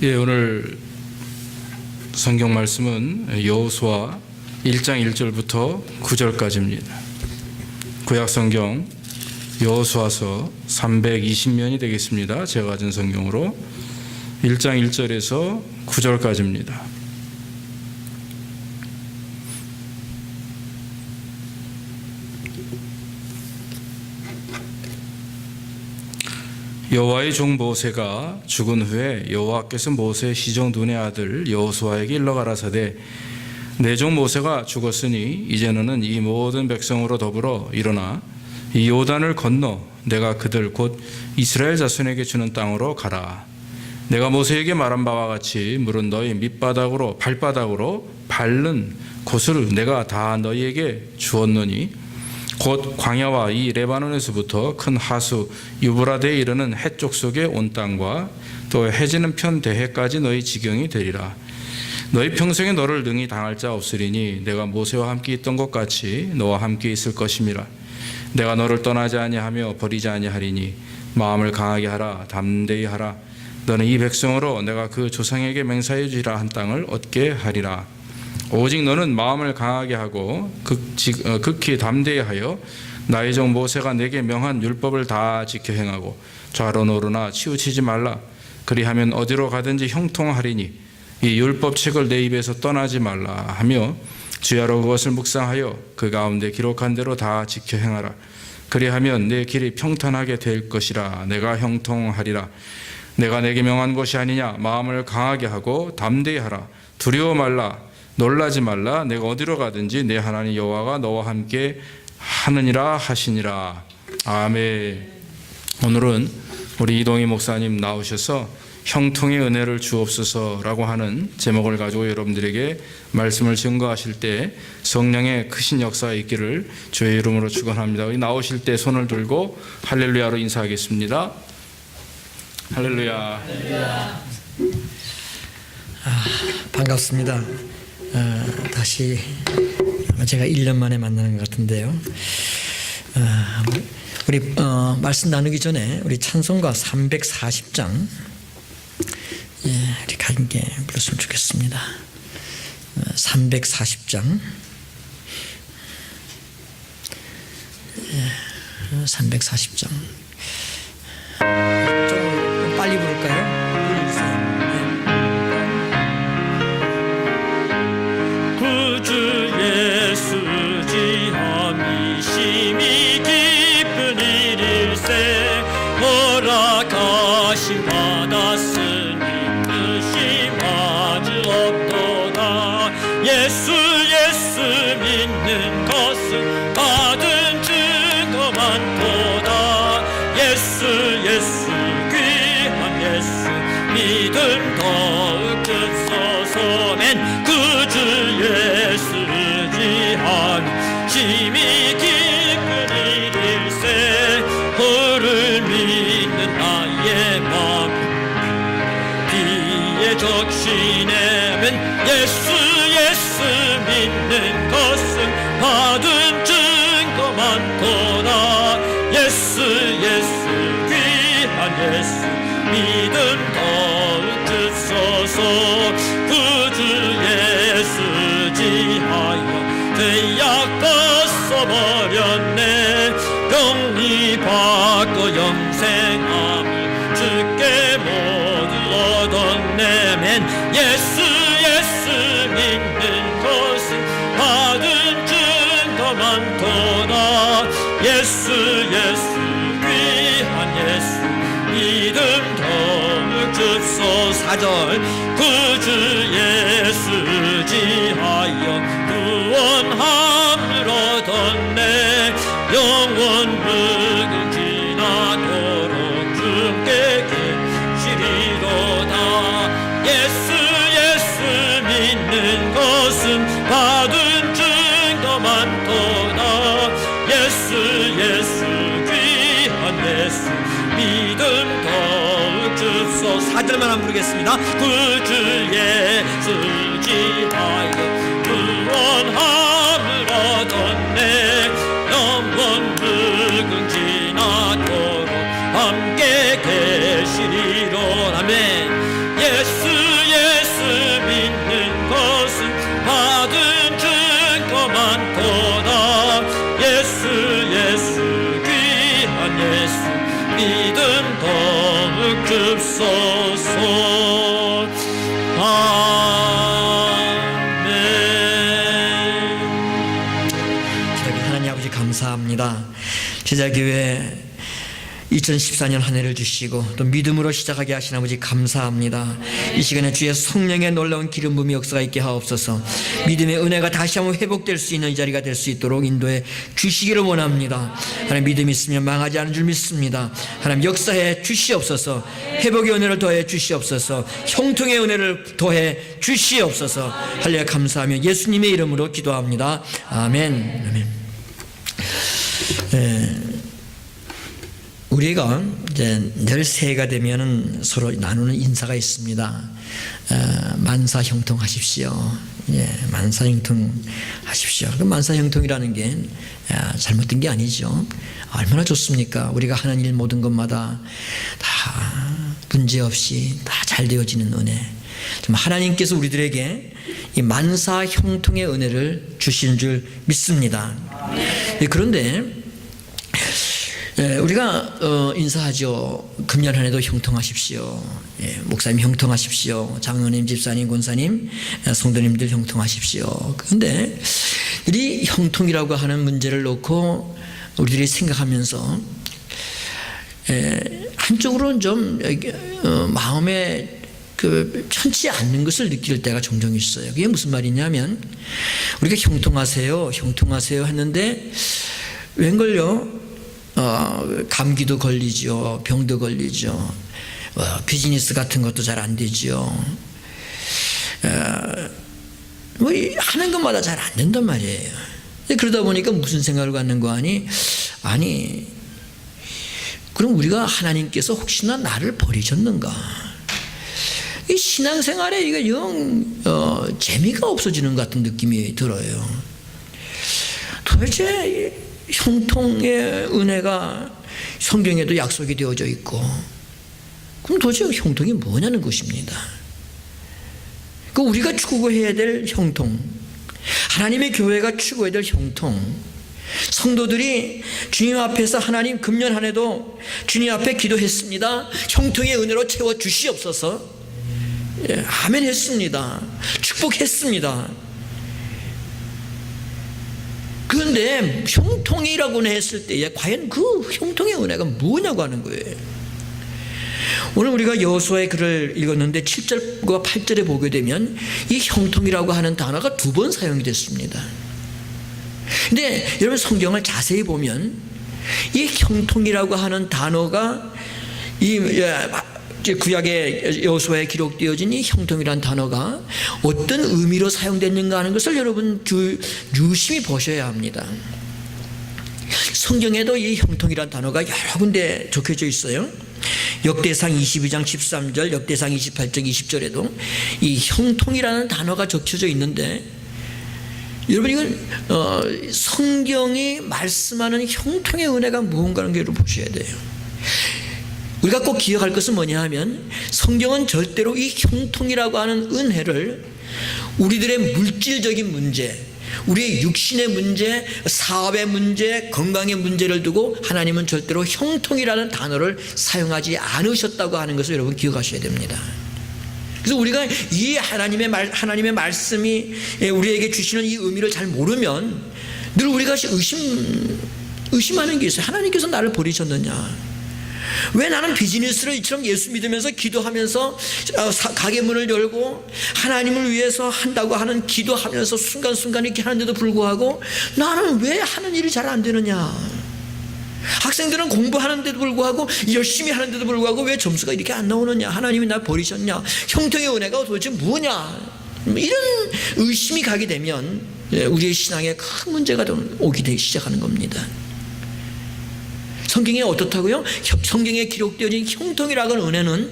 예, 오늘 성경 말씀은 여호수아 1장 1절부터 9절까지입니다. 구약 성경 여호수아서 320면이 되겠습니다. 제가 가진 성경으로 1장 1절에서 9절까지입니다. 여호와의 종 모세가 죽은 후에 여호와께서 모세 시종 눈의 아들 여호수아에게 일러 가라사대 내 종 모세가 죽었으니 이제 너는 이 모든 백성으로 더불어 일어나 이 요단을 건너 내가 그들 곧 이스라엘 자손에게 주는 땅으로 가라. 내가 모세에게 말한 바와 같이 물은 너희 밑바닥으로 발바닥으로 밟는 곳을 내가 다 너희에게 주었노니 곧 광야와 이 레바논에서부터 큰 하수 유브라데에 이르는 해쪽 속에 온 땅과 또 해지는 편 대해까지 너희 지경이 되리라. 너희 평생에 너를 능히 당할 자 없으리니 내가 모세와 함께 있던 것 같이 너와 함께 있을 것임이라. 내가 너를 떠나지 아니하며 버리지 아니하리니 마음을 강하게 하라 담대히 하라. 너는 이 백성으로 내가 그 조상에게 맹세하여 주리라 한 땅을 얻게 하리라. 오직 너는 마음을 강하게 하고 극히 담대히 하여 나의 종 모세가 내게 명한 율법을 다 지켜 행하고 좌로 우로나 치우치지 말라. 그리하면 어디로 가든지 형통하리니 이 율법책을 내 입에서 떠나지 말라 하며 주야로 그것을 묵상하여 그 가운데 기록한 대로 다 지켜 행하라. 그리하면 내 길이 평탄하게 될 것이라. 내가 형통하리라. 내가 내게 명한 것이 아니냐. 마음을 강하게 하고 담대히 하라. 두려워 말라. 놀라지 말라. 내가 어디로 가든지 내 하나님 여호와가 너와 함께 하느니라 하시니라. 아멘. 오늘은 우리 이동희 목사님 나오셔서 형통의 은혜를 주옵소서라고 하는 제목을 가지고 여러분들에게 말씀을 증거하실 때 성령의 크신 역사가 있기를 주의 이름으로 축원합니다. 우리 나오실 때 손을 들고 할렐루야로 인사하겠습니다. 할렐루야. 반갑습니다. 다시 제가 1년 만에 만나는 것 같은데요. 우리 말씀 나누기 전에 우리 찬송가 340장 이렇게 함께 불렀으면 좋겠습니다. 340장 340장 좀 빨리 부를까요? 심히 깊은 일일세 허락하심 받았으니 뜻이 마주 없도다. 예수 믿는 것은 받은 증거 많도다. 예수 귀한 예수 믿음 더욱 크소서. 맨 그 주 예수 지하니 심히 깊은 일일세 그를 믿는 나의 마음 비에 적시내면 예수 믿는 것은 받은 증거 많도다. 예수 귀한 예수 믿음 더욱 주소서. 그 주 예수 지하여 죄악 벗어버렸네. 영이 받고 영생함을 주께 모두 얻었네. 맨 예수 믿는 것은 받은 증거 많도다. 예수 귀한 예수 믿음 더욱 주소서. 4절 그 주 예수 지하여 구원함을 얻었네. 영원 흑을 지나도록 주께 계시리로다. 예수 믿는 것은 받은 증거 많도다. 예수 귀한 예수 믿음 더욱 주소서. 4절만 안 부르겠습니다. 그 주 예수 지하여 구원함을 얻었네. 영원 흑은 지나도록 함께 계시리로라면 예수 예수 예수 귀한 예수 믿음 더욱 줍소서. 아멘. 기도하기 하나님 아버지 감사합니다. 제자교회 2014년 한 해를 주시고 또 믿음으로 시작하게 하신 아버지 감사합니다. 이 시간에 주의 성령의 놀라운 기름 부음의 역사가 있게 하옵소서. 믿음의 은혜가 다시 한번 회복될 수 있는 이 자리가 될 수 있도록 인도해 주시기를 원합니다. 하나님 믿음 있으면 망하지 않은 줄 믿습니다. 하나님 역사해 주시옵소서. 회복의 은혜를 더해 주시옵소서. 형통의 은혜를 더해 주시옵소서. 할렐루야 감사하며 예수님의 이름으로 기도합니다. 아멘. 아멘. 우리가 이제 늘 새해가 되면은 서로 나누는 인사가 있습니다. 만사형통하십시오. 예, 만사형통하십시오. 그 만사형통이라는 게 잘못된 게 아니죠. 얼마나 좋습니까? 우리가 하는 일 모든 것마다 다 문제 없이 다 잘 되어지는 은혜. 정말 하나님께서 우리들에게 이 만사형통의 은혜를 주시는 줄 믿습니다. 예, 그런데 우리가 인사하죠. 금년 한 해도 형통하십시오. 예, 목사님 형통하십시오. 장로님, 집사님, 권사님, 성도님들 형통하십시오. 그런데 이 형통이라고 하는 문제를 놓고 우리들이 생각하면서 한쪽으로는 좀 마음에 편치 않는 것을 느낄 때가 종종 있어요. 그게 무슨 말이냐면 우리가 형통하세요, 형통하세요 했는데 웬걸요? 감기도 걸리죠. 병도 걸리죠. 비즈니스 같은 것도 잘 안 되죠. 뭐 하는 것마다 잘 안 된단 말이에요. 그러다 보니까 무슨 생각을 갖는 거 아니 그럼 우리가 하나님께서 혹시나 나를 버리셨는가? 이 신앙생활에 이게 영 재미가 없어지는 것 같은 느낌이 들어요. 도대체 형통의 은혜가 성경에도 약속이 되어져 있고 그럼 도대체 형통이 뭐냐는 것입니다. 그 우리가 추구해야 될 형통, 하나님의 교회가 추구해야 될 형통, 성도들이 주님 앞에서 하나님 금년 한 해도 주님 앞에 기도했습니다. 형통의 은혜로 채워 주시옵소서. 예, 아멘 했습니다. 축복했습니다. 그런데 형통이라고는 했을 때에 과연 그 형통의 은혜가 뭐냐고 하는 거예요. 오늘 우리가 여호수아의 글을 읽었는데 7절과 8절에 보게 되면 이 형통이라고 하는 단어가 2번 사용이 됐습니다. 근데 여러분 성경을 자세히 보면 이 형통이라고 하는 단어가 이 구약의 여호수아에 기록되어진 이 형통이라는 단어가 어떤 의미로 사용됐는가 하는 것을 여러분 유심히 보셔야 합니다. 성경에도 이 형통이라는 단어가 여러 군데 적혀져 있어요. 역대상 22장 13절, 역대상 28장 20절에도 이 형통이라는 단어가 적혀져 있는데 여러분 이건 성경이 말씀하는 형통의 은혜가 무언가라는 걸 보셔야 돼요. 우리가 꼭 기억할 것은 뭐냐 하면 성경은 절대로 이 형통이라고 하는 은혜를 우리들의 물질적인 문제, 우리의 육신의 문제, 사업의 문제, 건강의 문제를 두고 하나님은 절대로 형통이라는 단어를 사용하지 않으셨다고 하는 것을 여러분 기억하셔야 됩니다. 그래서 우리가 이 하나님의 말씀이 우리에게 주시는 이 의미를 잘 모르면 늘 우리가 의심하는 게 있어요. 하나님께서 나를 버리셨느냐? 왜 나는 비즈니스를 이처럼 예수 믿으면서 기도하면서 가게 문을 열고 하나님을 위해서 한다고 하는 기도하면서 순간순간 이렇게 하는데도 불구하고 나는 왜 하는 일이 잘 안 되느냐? 학생들은 공부하는데도 불구하고 열심히 하는데도 불구하고 왜 점수가 이렇게 안 나오느냐? 하나님이 나 버리셨냐? 형통의 은혜가 도대체 뭐냐? 이런 의심이 가게 되면 우리의 신앙에 큰 문제가 오기 시작하는 겁니다. 성경에 어떻다고요? 성경에 기록되어진 형통이라는 은혜는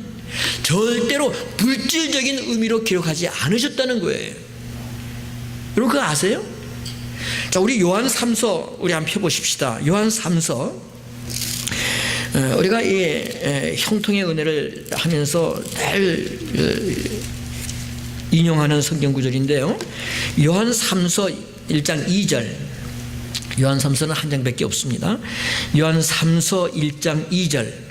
절대로 물질적인 의미로 기록하지 않으셨다는 거예요. 여러분 그거 아세요? 자, 우리 요한 3서 우리 한번 펴보십시다. 요한 3서 우리가 이 형통의 은혜를 하면서 늘 인용하는 성경 구절인데요. 요한 3서 1장 2절 요한 3서는 한 장밖에 없습니다. 요한 3서 1장 2절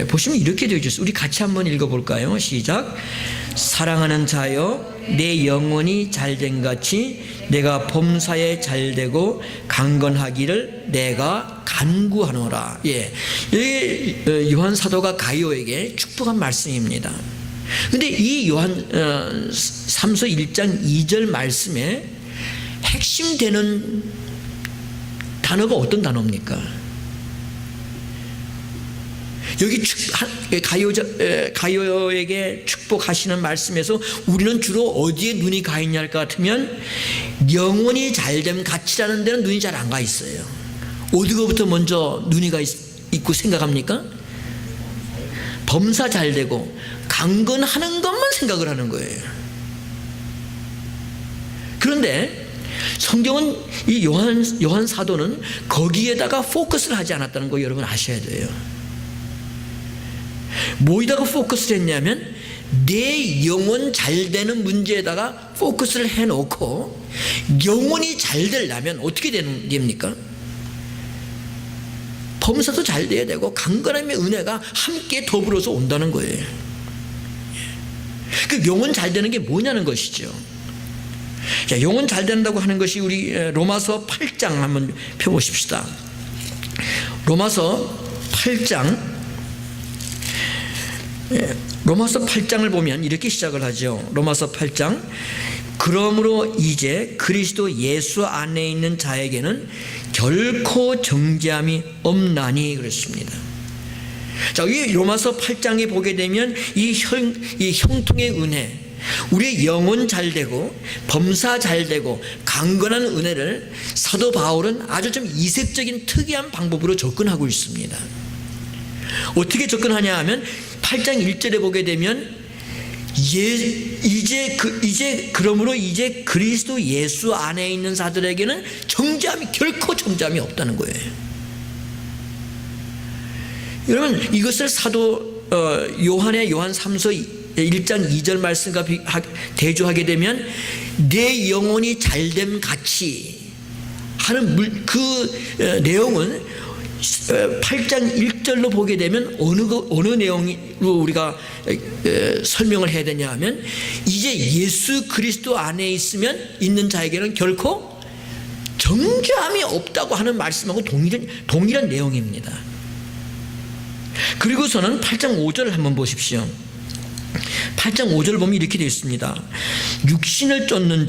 보시면 이렇게 되어 있어요. 우리 같이 한번 읽어볼까요? 시작. 사랑하는 자여, 내 영혼이 잘된 같이 내가 범사에 잘되고 강건하기를 내가 간구하노라. 여기 요한 사도가 가이오에게 축복한 말씀입니다. 근데 이 요한 3서 1장 2절 말씀에 핵심 되는 단어가 어떤 단어입니까? 여기 가요에게 축복하시는 말씀에서 우리는 주로 어디에 눈이 가 있냐 할 것 같으면 영혼이 잘됨 가치라는 데는 눈이 잘 안 가 있어요. 어디서부터 먼저 눈이 가 있고 생각합니까? 범사 잘되고 강건하는 것만 생각을 하는 거예요. 그런데 성경은 이 요한 사도는 거기에다가 포커스를 하지 않았다는 거 여러분 아셔야 돼요. 뭐에다가 포커스를 했냐면 내 영혼 잘 되는 문제에다가 포커스를 해놓고 영혼이 잘 되려면 어떻게 됩니까? 범사도 잘 돼야 되고 강건함의 은혜가 함께 더불어서 온다는 거예요. 그 영혼 잘 되는 게 뭐냐는 것이죠. 자, 영혼 잘 된다고 하는 것이 우리 로마서 8장 한번 펴보십시다. 로마서 8장 로마서 8장을 보면 이렇게 시작을 하죠. 로마서 8장 그러므로 이제 그리스도 예수 안에 있는 자에게는 결코 정죄함이 없나니 그랬습니다. 자, 이 로마서 8장에 보게 되면 이 형통의 은혜, 우리의 영혼 잘되고 범사 잘되고 강건한 은혜를 사도 바울은 아주 좀 이색적인 특이한 방법으로 접근하고 있습니다. 어떻게 접근하냐 하면 8장 1절에 보게 되면 그러므로 이제 그리스도 예수 안에 있는 자들에게는 결코 정죄함이 없다는 거예요. 여러분 이것을 사도 요한 3서 1장 2절 말씀과 대조하게 되면 내 영혼이 잘됨 같이 하는 그 내용은 8장 1절로 보게 되면 어느 내용으로 우리가 설명을 해야 되냐 하면 이제 예수 그리스도 안에 있는 자에게는 결코 정죄함이 없다고 하는 말씀하고 동일한 내용입니다. 그리고서는 8장 5절을 한번 보십시오. 8장 5절 보면 이렇게 되어 있습니다. 육신을 쫓는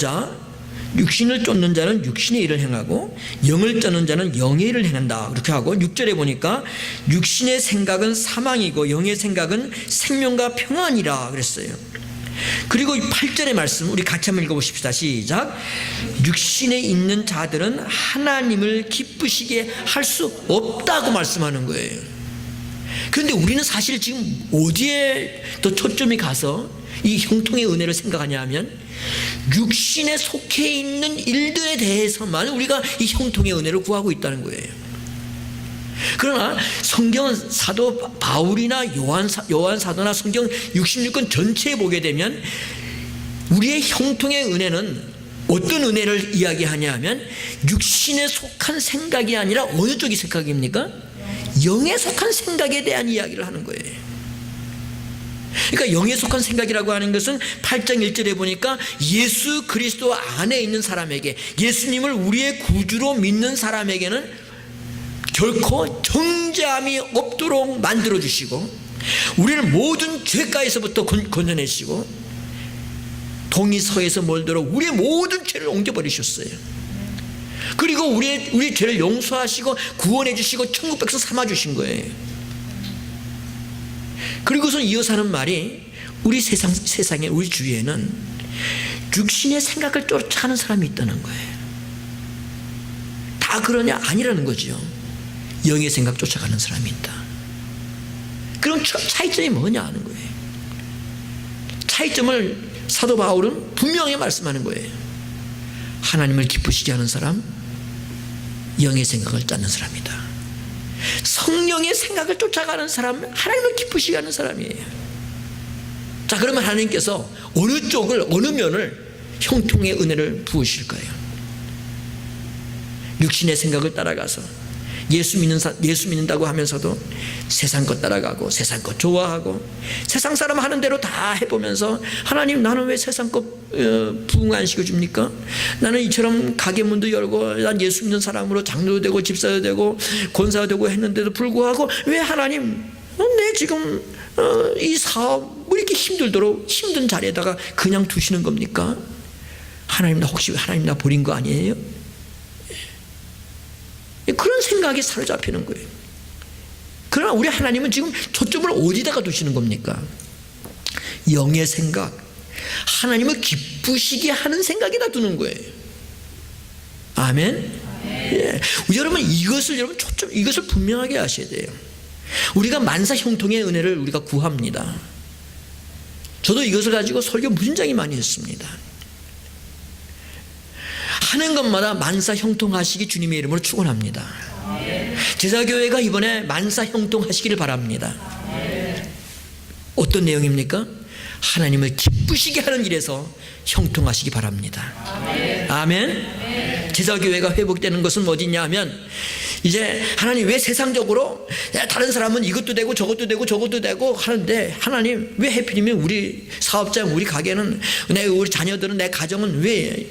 자는 육신의 일을 행하고 영을 쫓는 자는 영의 일을 행한다. 그렇게 하고 6절에 보니까 육신의 생각은 사망이고 영의 생각은 생명과 평안이라 그랬어요. 그리고 8절의 말씀 우리 같이 한번 읽어보십시다. 시작. 육신에 있는 자들은 하나님을 기쁘시게 할 수 없다고 말씀하는 거예요. 그런데 우리는 사실 지금 어디에 더 초점이 가서 이 형통의 은혜를 생각하냐 하면 육신에 속해 있는 일들에 대해서만 우리가 이 형통의 은혜를 구하고 있다는 거예요. 그러나 성경은 사도 바울이나 요한 사도나 성경 66권 전체에 보게 되면 우리의 형통의 은혜는 어떤 은혜를 이야기하냐 하면 육신에 속한 생각이 아니라 어느 쪽이 생각입니까? 영에 속한 생각에 대한 이야기를 하는 거예요. 그러니까 영에 속한 생각이라고 하는 것은 8장 1절에 보니까 예수 그리스도 안에 있는 사람에게, 예수님을 우리의 구주로 믿는 사람에게는 결코 정죄함이 없도록 만들어주시고 우리를 모든 죄가에서부터 건져내시고 동의서에서 멀도록 우리의 모든 죄를 옮겨버리셨어요. 그리고 우리의 죄를 용서하시고 구원해 주시고 천국 백성 삼아주신 거예요. 그리고서 이어서 하는 말이 우리 세상에 우리 주위에는 육신의 생각을 쫓아가는 사람이 있다는 거예요. 다 그러냐? 아니라는 거죠. 영의 생각 쫓아가는 사람이 있다. 그럼 차이점이 뭐냐 하는 거예요. 차이점을 사도 바울은 분명히 말씀하는 거예요. 하나님을 기쁘시게 하는 사람, 영의 생각을 쫓는 사람이다. 성령의 생각을 쫓아가는 사람은 하나님을 기쁘시게 하는 사람이에요. 자, 그러면 하나님께서 어느 쪽을, 어느 면을 형통의 은혜를 부으실까요? 육신의 생각을 따라가서 예수 믿는다고 하면서도 세상 것 따라가고 세상 것 좋아하고 세상 사람 하는 대로 다 해보면서 하나님 나는 왜 세상 것 부흥 안 시켜줍니까? 나는 이처럼 가게 문도 열고 난 예수 믿는 사람으로 장로도 되고 집사도 되고 권사도 되고 했는데도 불구하고 왜 하나님 내 지금 이 사업 왜 이렇게 힘들도록 힘든 자리에다가 그냥 두시는 겁니까? 하나님 나 혹시 하나님 나 버린 거 아니에요? 그런 생각이 사로잡히는 거예요. 그러나 우리 하나님은 지금 초점을 어디다가 두시는 겁니까? 영의 생각, 하나님을 기쁘시게 하는 생각에다 두는 거예요. 아멘? 예. 여러분 여러분 초점 이것을 분명하게 아셔야 돼요. 우리가 만사 형통의 은혜를 우리가 구합니다. 저도 이것을 가지고 설교 무진장이 많이 했습니다. 하는 것마다 만사 형통하시기 주님의 이름으로 축원합니다. 제자교회가 이번에 만사 형통하시기를 바랍니다. 어떤 내용입니까? 하나님을 기쁘시게 하는 일에서 형통하시기 바랍니다. 아멘. 제자교회가 회복되는 것은 어디냐 하면 이제 하나님 왜 세상적으로 다른 사람은 이것도 되고 저것도 되고 저것도 되고 하는데 하나님 왜 하필이면 우리 사업자 우리 가게는 우리 자녀들은 내 가정은 왜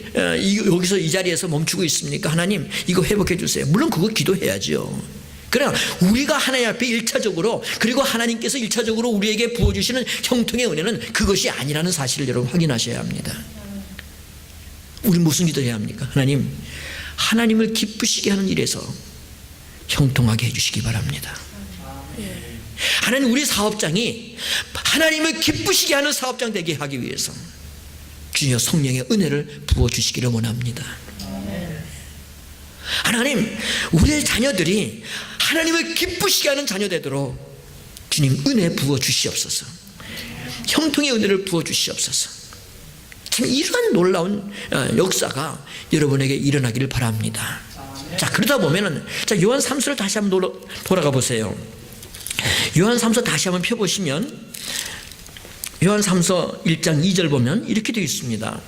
여기서 이 자리에서 멈추고 있습니까? 하나님 이거 회복해 주세요. 물론 그거 기도해야죠. 그러나 우리가 하나님 앞에 1차적으로 그리고 하나님께서 1차적으로 우리에게 부어주시는 형통의 은혜는 그것이 아니라는 사실을 여러분 확인하셔야 합니다. 우리 무슨 기도해야 합니까? 하나님을 기쁘시게 하는 일에서 형통하게 해주시기 바랍니다. 하나님 우리 사업장이 하나님을 기쁘시게 하는 사업장 되게 하기 위해서 주여 성령의 은혜를 부어주시기를 원합니다. 하나님 우리의 자녀들이 하나님을 기쁘시게 하는 자녀 되도록 주님 은혜 부어주시옵소서. 형통의 은혜를 부어주시옵소서. 참 이러한 놀라운 역사가 여러분에게 일어나기를 바랍니다. 자 그러다 보면은 자 요한 3서를 다시 한번 돌아가 보세요. 요한 3서 다시 한번 펴보시면 요한 3서 1장 2절 보면 이렇게 되어 있습니다.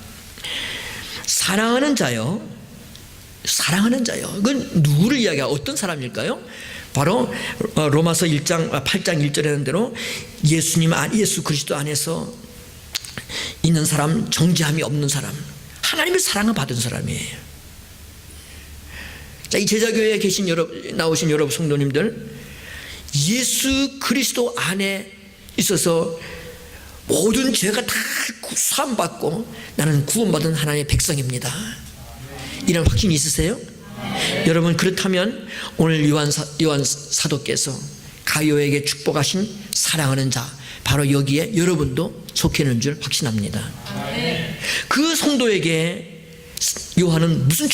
사랑하는 자요. 그건 누구를 이야기하고 어떤 사람일까요? 바로 로마서 8장 1절에 하는 대로 예수 그리스도 안에서 있는 사람, 정죄함이 없는 사람, 하나님의 사랑을 받은 사람이에요. 자, 이 제자교회에 나오신 여러분 성도님들, 예수 그리스도 안에 있어서 모든 죄가 다 사함받고 나는 구원받은 하나님의 백성입니다. 이런 확신이 있으세요? 여러분 그렇다면 오늘 요한 사도께서 가요에게 축복하신 사랑하는 자 바로 여기에 여러분도 속해 있는 줄 확신합니다. 그 성도에게 요한은 무슨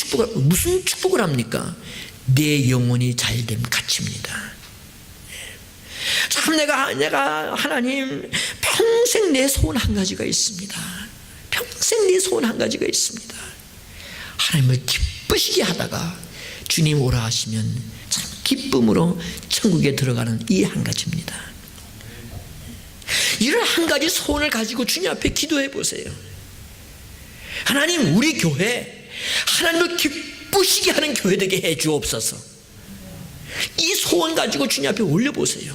축복을 합니까? 내 영혼이 잘됨 같이입니다. 참 내가 하나님 평생 내 소원 한 가지가 있습니다. 평생 내 소원 한 가지가 있습니다. 하나님을 기쁘시게 하다가 주님 오라 하시면 참 기쁨으로 천국에 들어가는 이 한 가지입니다. 이런 한 가지 소원을 가지고 주님 앞에 기도해 보세요. 하나님 우리 교회 하나님을 기쁘시게 하는 교회 되게 해 주옵소서. 이 소원 가지고 주님 앞에 올려보세요.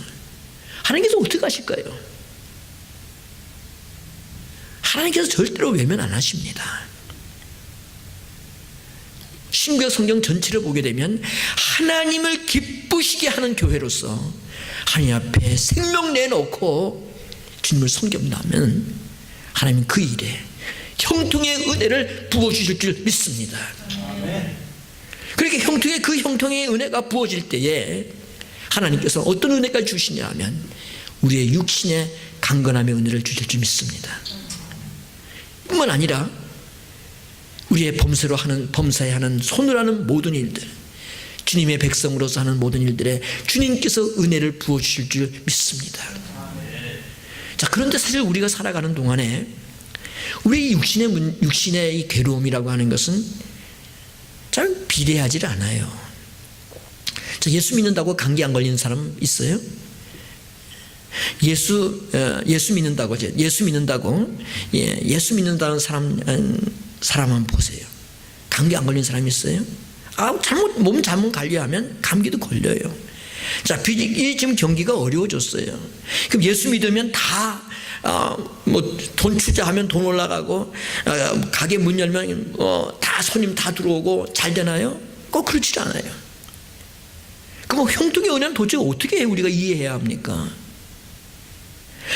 하나님께서 어떻게 하실까요? 하나님께서 절대로 외면 안 하십니다. 신구약 성경 전체를 보게 되면 하나님을 기쁘시게 하는 교회로서 하나님 앞에 생명 내놓고 주님을 섬긴다면 하나님은 그 일에 형통의 은혜를 부어주실 줄 믿습니다. 그렇게 그 형통의 은혜가 부어질 때에 하나님께서 어떤 은혜가 주시냐 하면 우리의 육신의 강건함의 은혜를 주실 줄 믿습니다. 뿐만 아니라 우리의 범사에 하는 손으로 하는 모든 일들, 주님의 백성으로서 하는 모든 일들에 주님께서 은혜를 부어주실 줄 믿습니다. 자, 그런데 사실 우리가 살아가는 동안에 우리 육신의 이 괴로움이라고 하는 것은 잘 비례하지 않아요. 자, 예수 믿는다고 감기 안 걸리는 사람 있어요? 예수 믿는다고 예수 믿는다는 사람 한번 보세요. 감기 안 걸린 사람 있어요? 몸 잘못 관리하면 감기도 걸려요. 자, 이 지금 경기가 어려워졌어요. 그럼 예수 믿으면 다 돈 투자하면 돈 올라가고 가게 문 열면 다 손님 다 들어오고 잘 되나요? 꼭 그렇지 않아요. 그럼 형통의 은혜는 도대체 어떻게 우리가 이해해야 합니까?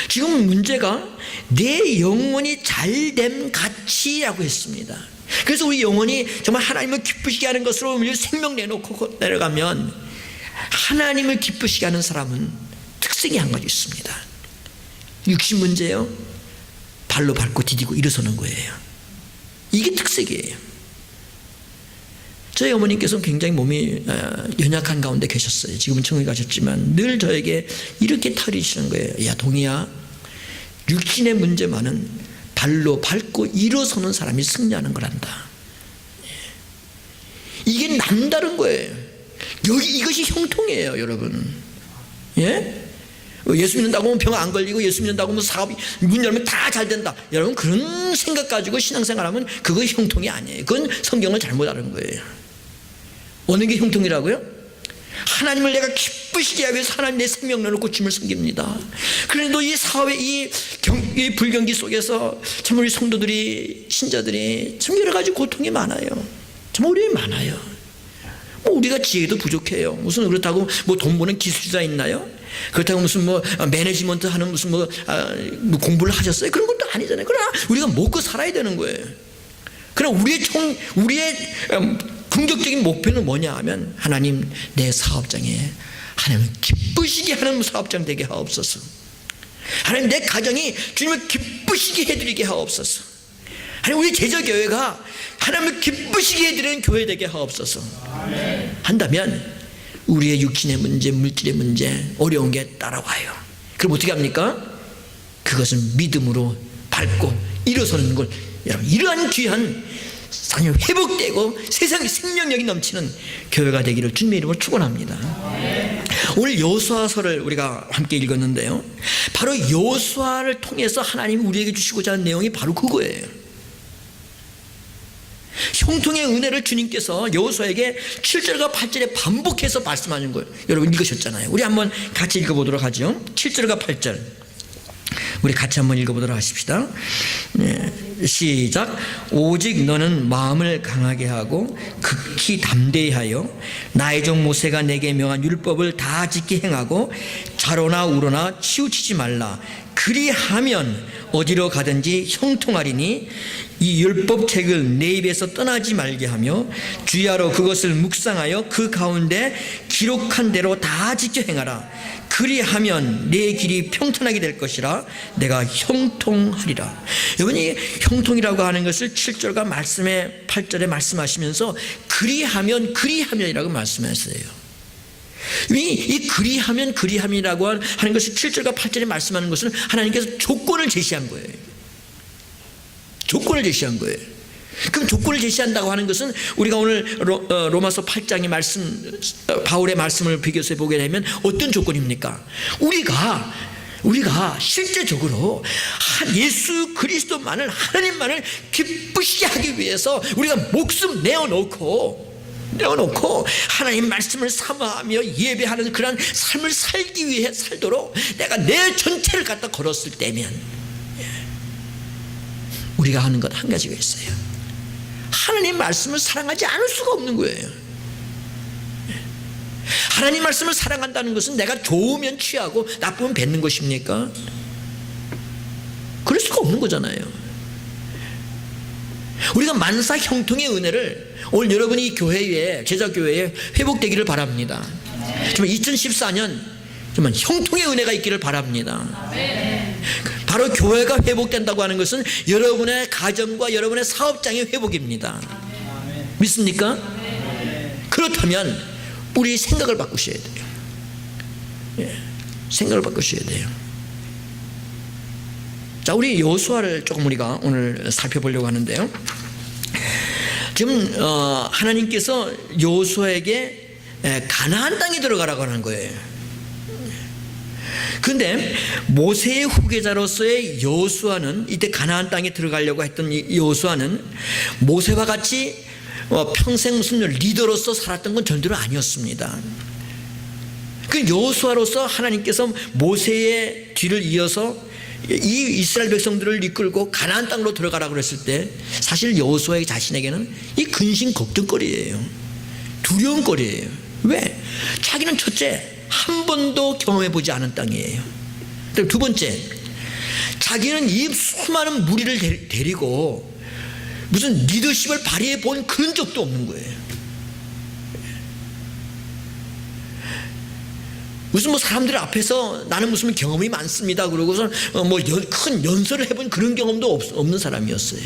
지금 문제가 내 영혼이 잘됨 같이라고 했습니다. 그래서 우리 영혼이 정말 하나님을 기쁘시게 하는 것으로 생명 내놓고 내려가면 하나님을 기쁘시게 하는 사람은 특징이 한 가지 있습니다. 육신 문제요, 발로 밟고 디디고 일어서는 거예요. 이게 특색이에요. 저희 어머니께서는 굉장히 몸이 연약한 가운데 계셨어요. 지금은 천국에 가셨지만 늘 저에게 이렇게 타리시는 거예요. 야, 동희야, 육신의 문제만은 발로 밟고 일어서는 사람이 승리하는 거란다. 이게 남다른 거예요. 이것이 형통이에요, 여러분. 예? 예수 믿는다고 병 안 걸리고 예수 믿는다고 사업이 문 열면 다 잘 된다. 여러분, 그런 생각 가지고 신앙생활하면 그거 형통이 아니에요. 그건 성경을 잘못 아는 거예요. 어느 게 형통이라고요? 하나님을 내가 기쁘시게 하기 위해서 하나님 내 생명 내놓고 주님을 섬깁니다. 그런데도 이 사업의 이 불경기 속에서 참 우리 성도들이, 신자들이 참 여러 가지 고통이 많아요. 참 어려움이 많아요. 우리가 지혜도 부족해요. 무슨 그렇다고 돈 버는 기술자 있나요? 그렇다고 무슨 매니지먼트 하는 무슨 공부를 하셨어요? 그런 것도 아니잖아요. 그러나 우리가 먹고 살아야 되는 거예요. 그러나 우리의 긍정적인 목표는 뭐냐 하면 하나님, 내 사업장에 하나님을 기쁘시게 하는 사업장 되게 하옵소서. 하나님, 내 가정이 주님을 기쁘시게 해드리게 하옵소서. 하나님, 우리 제자교회가 하나님을 기쁘시게 해드리는 교회 되게 하옵소서. 한다면 우리의 육신의 문제, 물질의 문제, 어려운 게 따라와요. 그럼 어떻게 합니까? 그것은 믿음으로 밟고 일어서는 걸, 여러분, 이러한 귀한 삶이 회복되고 세상에 생명력이 넘치는 교회가 되기를 주님의 이름으로 축원합니다. 오늘 여호수아서를 우리가 함께 읽었는데요, 바로 여호수아를 통해서 하나님이 우리에게 주시고자 하는 내용이 바로 그거예요. 형통의 은혜를 주님께서 여호수아에게 7절과 8절에 반복해서 말씀하는 거예요. 여러분 읽으셨잖아요. 우리 한번 같이 읽어보도록 하죠. 7절과 8절 우리 같이 한번 읽어보도록 하십시다. 네, 시작. 오직 너는 마음을 강하게 하고 극히 담대히 하여 나의 종 모세가 내게 명한 율법을 다 지키 행하고 좌로나 우로나 치우치지 말라. 그리하면 어디로 가든지 형통하리니 이 율법책을 내 입에서 떠나지 말게 하며 주야로 그것을 묵상하여 그 가운데 기록한 대로 다 지켜 행하라. 그리하면 내 길이 평탄하게 될 것이라. 내가 형통하리라. 여러분이 형통이라고 하는 것을 7절과 말씀의 8절에 말씀하시면서 그리하면이라고 말씀하셨어요. 이 그리함이라고 하는 것을 7절과 8절에 말씀하는 것은 하나님께서 조건을 제시한 거예요. 조건을 제시한 거예요. 그럼 조건을 제시한다고 하는 것은 우리가 오늘 로마서 8장의 말씀, 바울의 말씀을 비교해서 보게 되면 어떤 조건입니까? 우리가 실제적으로 예수 그리스도만을, 하나님만을 기쁘시게 하기 위해서 우리가 목숨 내어놓고 하나님 말씀을 사모하며 예배하는 그런 삶을 살기 위해 살도록 내가 내 전체를 갖다 걸었을 때면 우리가 하는 것 한 가지가 있어요. 하나님 말씀을 사랑하지 않을 수가 없는 거예요. 하나님 말씀을 사랑한다는 것은 내가 좋으면 취하고 나쁘면 뱉는 것입니까? 그럴 수가 없는 거잖아요. 우리가 만사 형통의 은혜를 오늘 여러분이 이 교회에, 제자교회에 회복되기를 바랍니다. 정말 2014년 정말 형통의 은혜가 있기를 바랍니다. 바로 교회가 회복된다고 하는 것은 여러분의 가정과 여러분의 사업장의 회복입니다. 믿습니까? 그렇다면 우리 생각을 바꾸셔야 돼요. 생각을 바꾸셔야 돼요. 자, 우리 여호수아를 조금 우리가 오늘 살펴보려고 하는데요. 지금 하나님께서 여호수아에게 가나안 땅에 들어가라고 하는 거예요. 그런데 모세의 후계자로서의 여호수아는, 이때 가나안 땅에 들어가려고 했던 여호수아는 모세와 같이 평생 무슨 리더로서 살았던 건 절대로 아니었습니다. 그 여호수아로서 하나님께서 모세의 뒤를 이어서 이 이스라엘 백성들을 이끌고 가나안 땅으로 들어가라고 그랬을 때 사실 여호수아 자신에게는 이 근심 걱정거리예요. 두려움거리예요. 왜? 자기는 첫째, 한 번도 경험해보지 않은 땅이에요. 두 번째, 자기는 이 수많은 무리를 데리고 무슨 리더십을 발휘해 본 그런 적도 없는 거예요. 무슨 사람들 앞에서 나는 무슨 경험이 많습니다 그러고서 큰 연설을 해본 그런 경험도 없는 사람이었어요.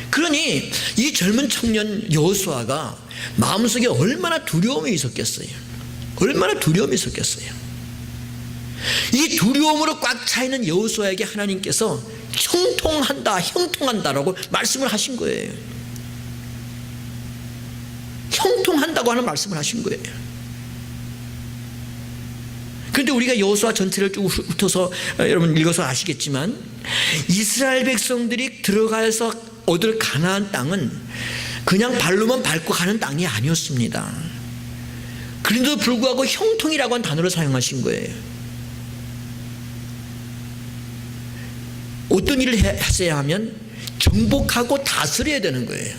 그러니 이 젊은 청년 여호수아가 마음속에 얼마나 두려움이 있었겠어요. 얼마나 두려움이 있었겠어요. 이 두려움으로 꽉 차 있는 여호수아에게 하나님께서 형통한다라고 말씀을 하신 거예요. 형통한다고 하는 말씀을 하신 거예요. 그런데 우리가 여호수아 전체를 쭉 훑어서 여러분 읽어서 아시겠지만 이스라엘 백성들이 들어가서 얻을 가나안 땅은 그냥 발로만 밟고 가는 땅이 아니었습니다. 그런데도 불구하고 형통이라고 한 단어를 사용하신 거예요. 어떤 일을 하셔야 하면 정복하고 다스려야 되는 거예요.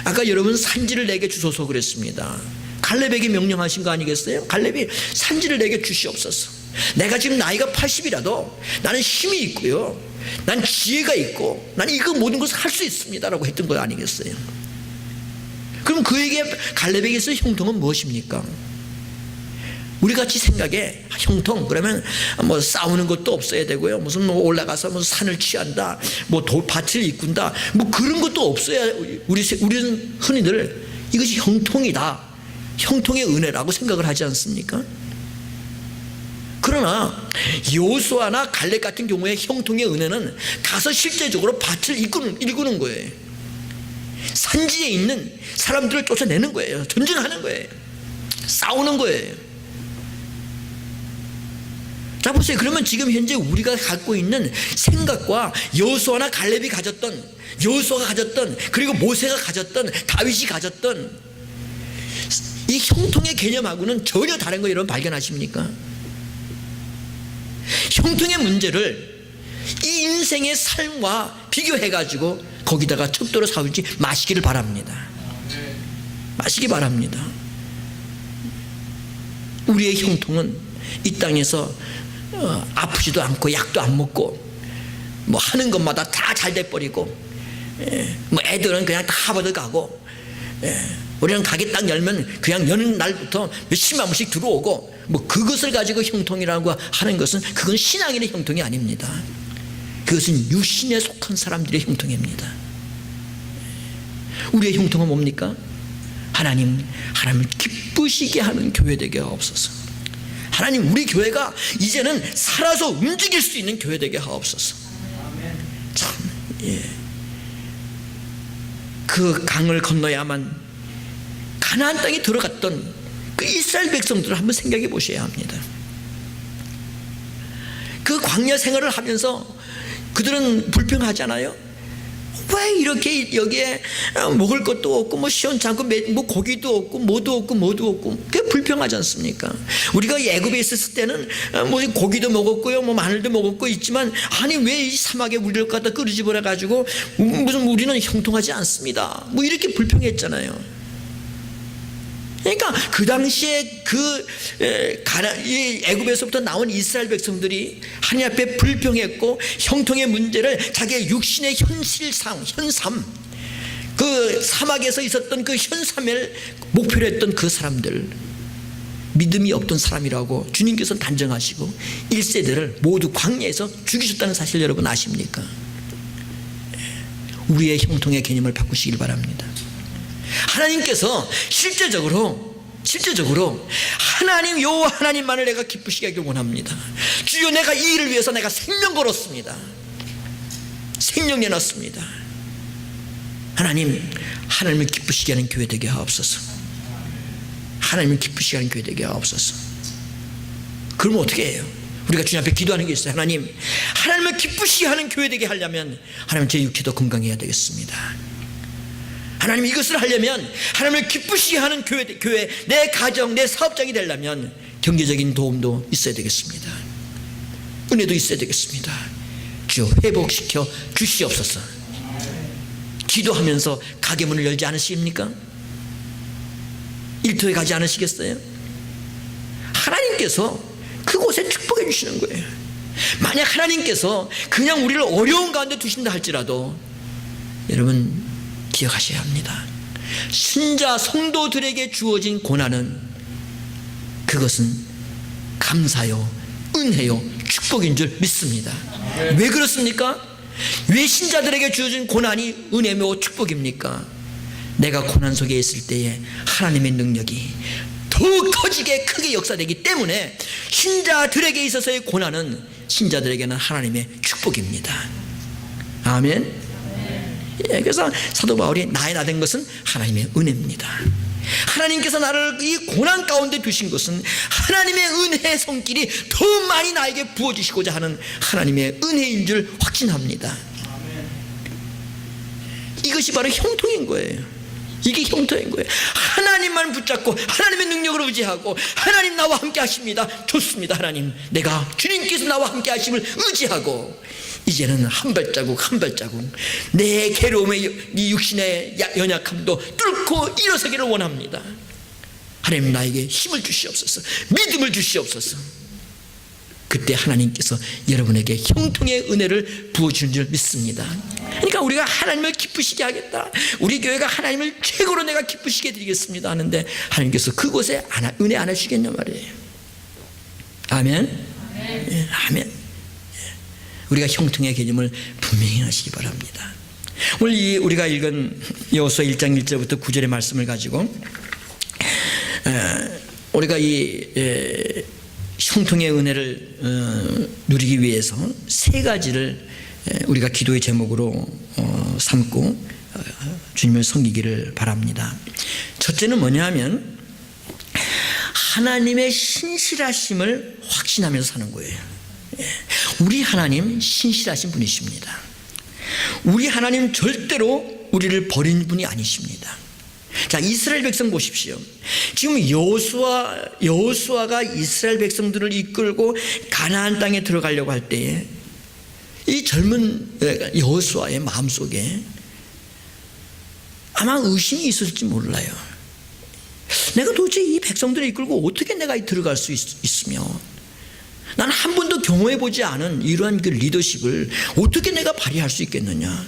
아까 여러분 산지를 내게 주소서 그랬습니다. 갈렙에게 명령하신 거 아니겠어요? 갈렙이 산지를 내게 주시옵소서. 내가 지금 나이가 80이라도 나는 힘이 있고요, 난 지혜가 있고 나는 이거 모든 것을 할 수 있습니다 라고 했던 거 아니겠어요? 그럼 그에게 갈렙에게 있어서 형통은 무엇입니까? 우리같이 생각에 형통 그러면 싸우는 것도 없어야 되고요, 무슨 올라가서 산을 취한다, 돌밭을 이꾼다, 그런 것도 없어야 우리는 흔히들 이것이 형통이다, 형통의 은혜라고 생각을 하지 않습니까? 그러나 여호수아나 갈렙 같은 경우에 형통의 은혜는 가서 실제적으로 밭을 일구는 거예요. 산지에 있는 사람들을 쫓아내는 거예요. 전쟁하는 거예요. 싸우는 거예요. 자 보세요. 그러면 지금 현재 우리가 갖고 있는 생각과 여호수아나 갈렙이 가졌던, 여호수아가 가졌던, 그리고 모세가 가졌던, 다윗이 가졌던 이 형통의 개념하고는 전혀 다른 거 여러분 발견하십니까? 형통의 문제를 이 인생의 삶과 비교해가지고 거기다가 척도로 삼지 마시기를 바랍니다. 마시기 바랍니다. 우리의 형통은 이 땅에서 아프지도 않고 약도 안 먹고 하는 것마다 다 잘 돼버리고, 애들은 그냥 다 하버드 가고, 우리는 가게 딱 열면 그냥 여는 날부터 몇십만 원씩 들어오고, 그것을 가지고 형통이라고 하는 것은 그건 신앙인의 형통이 아닙니다. 그것은 육신에 속한 사람들의 형통입니다. 우리의 형통은 뭡니까? 하나님을 기쁘시게 하는 교회 되게 하옵소서. 하나님, 우리 교회가 이제는 살아서 움직일 수 있는 교회 되게 하옵소서. 참, 그 강을 건너야만 가나안 땅에 들어갔던 그 이스라엘 백성들을 한번 생각해 보셔야 합니다. 그 광야 생활을 하면서 그들은 불평하잖아요. 왜 이렇게 여기에 먹을 것도 없고 시원찮고 고기도 없고 뭐도 없고 그게 불평하지 않습니까? 우리가 애굽에 있었을 때는 고기도 먹었고요, 마늘도 먹었고 있지만, 아니 왜 이 사막에 우리를 갖다 끄집어내 가지고 무슨 우리는 형통하지 않습니다, 이렇게 불평했잖아요. 그러니까 그 당시에 이 애굽에서부터 나온 이스라엘 백성들이 하나님 앞에 불평했고 형통의 문제를 자기의 육신의 현삼, 그 사막에서 있었던 그 현삼을 목표로 했던 그 사람들, 믿음이 없던 사람이라고 주님께서 단정하시고 1세대를 모두 광야에서 죽이셨다는 사실 여러분 아십니까? 우리의 형통의 개념을 바꾸시길 바랍니다. 하나님께서 실제적으로 하나님, 여호와 하나님만을 내가 기쁘시게 하길 원합니다. 주여, 내가 이 일을 위해서 내가 생명 걸었습니다. 생명 내놨습니다. 하나님을 기쁘시게 하는 교회 되게 하옵소서. 하나님을 기쁘시게 하는 교회 되게 하옵소서. 그러면 어떻게 해요? 우리가 주님 앞에 기도하는 게 있어요. 하나님을 기쁘시게 하는 교회 되게 하려면 하나님, 제 육체도 건강해야 되겠습니다. 하나님 이것을 하려면, 하나님을 기쁘시게 하는 교회, 내 가정, 내 사업장이 되려면 경제적인 도움도 있어야 되겠습니다. 은혜도 있어야 되겠습니다. 주여 회복시켜 주시옵소서. 기도하면서 가게 문을 열지 않으십니까? 일터에 가지 않으시겠어요? 하나님께서 그곳에 축복해 주시는 거예요. 만약 하나님께서 그냥 우리를 어려운 가운데 두신다 할지라도 여러분 기억하셔야 합니다. 신자 성도들에게 주어진 고난은 그것은 감사요, 은혜요, 축복인 줄 믿습니다. 왜 그렇습니까? 왜 신자들에게 주어진 고난이 은혜며 축복입니까? 내가 고난 속에 있을 때에 하나님의 능력이 더욱 커지게 크게 역사되기 때문에 신자들에게 있어서의 고난은 신자들에게는 하나님의 축복입니다. 아멘. 예, 그래서 사도 바울이 나의 나 된 것은 하나님의 은혜입니다. 하나님께서 나를 이 고난 가운데 두신 것은 하나님의 은혜의 손길이 더 많이 나에게 부어주시고자 하는 하나님의 은혜인 줄 확신합니다. 이것이 바로 형통인 거예요. 이게 형통인 거예요. 하나님만 붙잡고 하나님의 능력을 의지하고, 하나님 나와 함께 하십니다. 좋습니다. 하나님, 내가 주님께서 나와 함께 하심을 의지하고 이제는 한 발자국 한 발자국 내 괴로움의 이 육신의 연약함도 뚫고 일어서기를 원합니다. 하나님 나에게 힘을 주시옵소서, 믿음을 주시옵소서. 그때 하나님께서 여러분에게 형통의 은혜를 부어주는 줄 믿습니다. 그러니까 우리가 하나님을 기쁘시게 하겠다, 우리 교회가 하나님을 최고로 내가 기쁘시게 드리겠습니다 하는데 하나님께서 그곳에 은혜 안 하시겠냐 말이에요. 아멘. 예, 아멘. 우리가 형통의 개념을 분명히 하시기 바랍니다. 오늘 우리가 읽은 여호수아 1장 1절부터 9절의 말씀을 가지고 우리가 이 형통의 은혜를 누리기 위해서 세 가지를 우리가 기도의 제목으로 삼고 주님을 섬기기를 바랍니다. 첫째는 뭐냐면 하나님의 신실하심을 확신하면서 사는 거예요. 우리 하나님 신실하신 분이십니다. 우리 하나님 절대로 우리를 버린 분이 아니십니다. 자, 이스라엘 백성 보십시오. 지금 여호수아가 이스라엘 백성들을 이끌고 가나안 땅에 들어가려고 할 때에 이 젊은 여호수아의 마음속에 아마 의심이 있었을지 몰라요. 내가 도대체 이 백성들을 이끌고 어떻게 내가 들어갈 수 있으며, 나는 한 번도 경험해보지 않은 이러한 그 리더십을 어떻게 내가 발휘할 수 있겠느냐,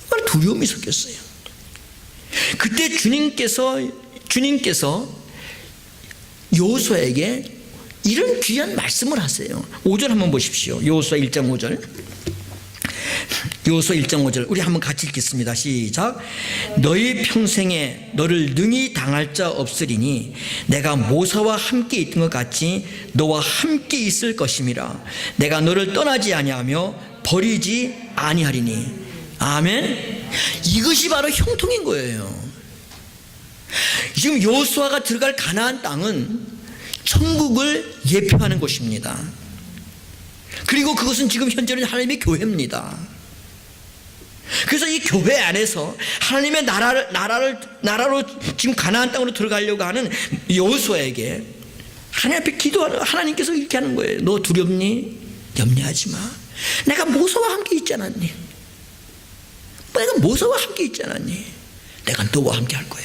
정말 두려움이 섞였어요. 그때 주님께서 여호수아에게 이런 귀한 말씀을 하세요. 5절 한번 보십시오. 여호수아 1장 5절. 여호수아 1장 5절 우리 한번 같이 읽겠습니다. 시작. 너희 평생에 너를 능히 당할 자 없으리니 내가 모세와 함께 있던 것 같이 너와 함께 있을 것임이라. 내가 너를 떠나지 아니하며 버리지 아니하리니. 아멘. 이것이 바로 형통인 거예요. 지금 여호수아가 들어갈 가나안 땅은 천국을 예표하는 곳입니다. 그리고 그것은 지금 현재는 하나님의 교회입니다. 그래서 이 교회 안에서 하나님의 나라로 지금 가나안 땅으로 들어가려고 하는 여호수아에게 하나님 앞에 기도하는 하나님께서 이렇게 하는 거예요. 너 두렵니? 염려하지 마. 내가 모세와 함께 있지 않았니? 내가 모세와 함께 있지 않았니? 내가 너와 함께 할 거야.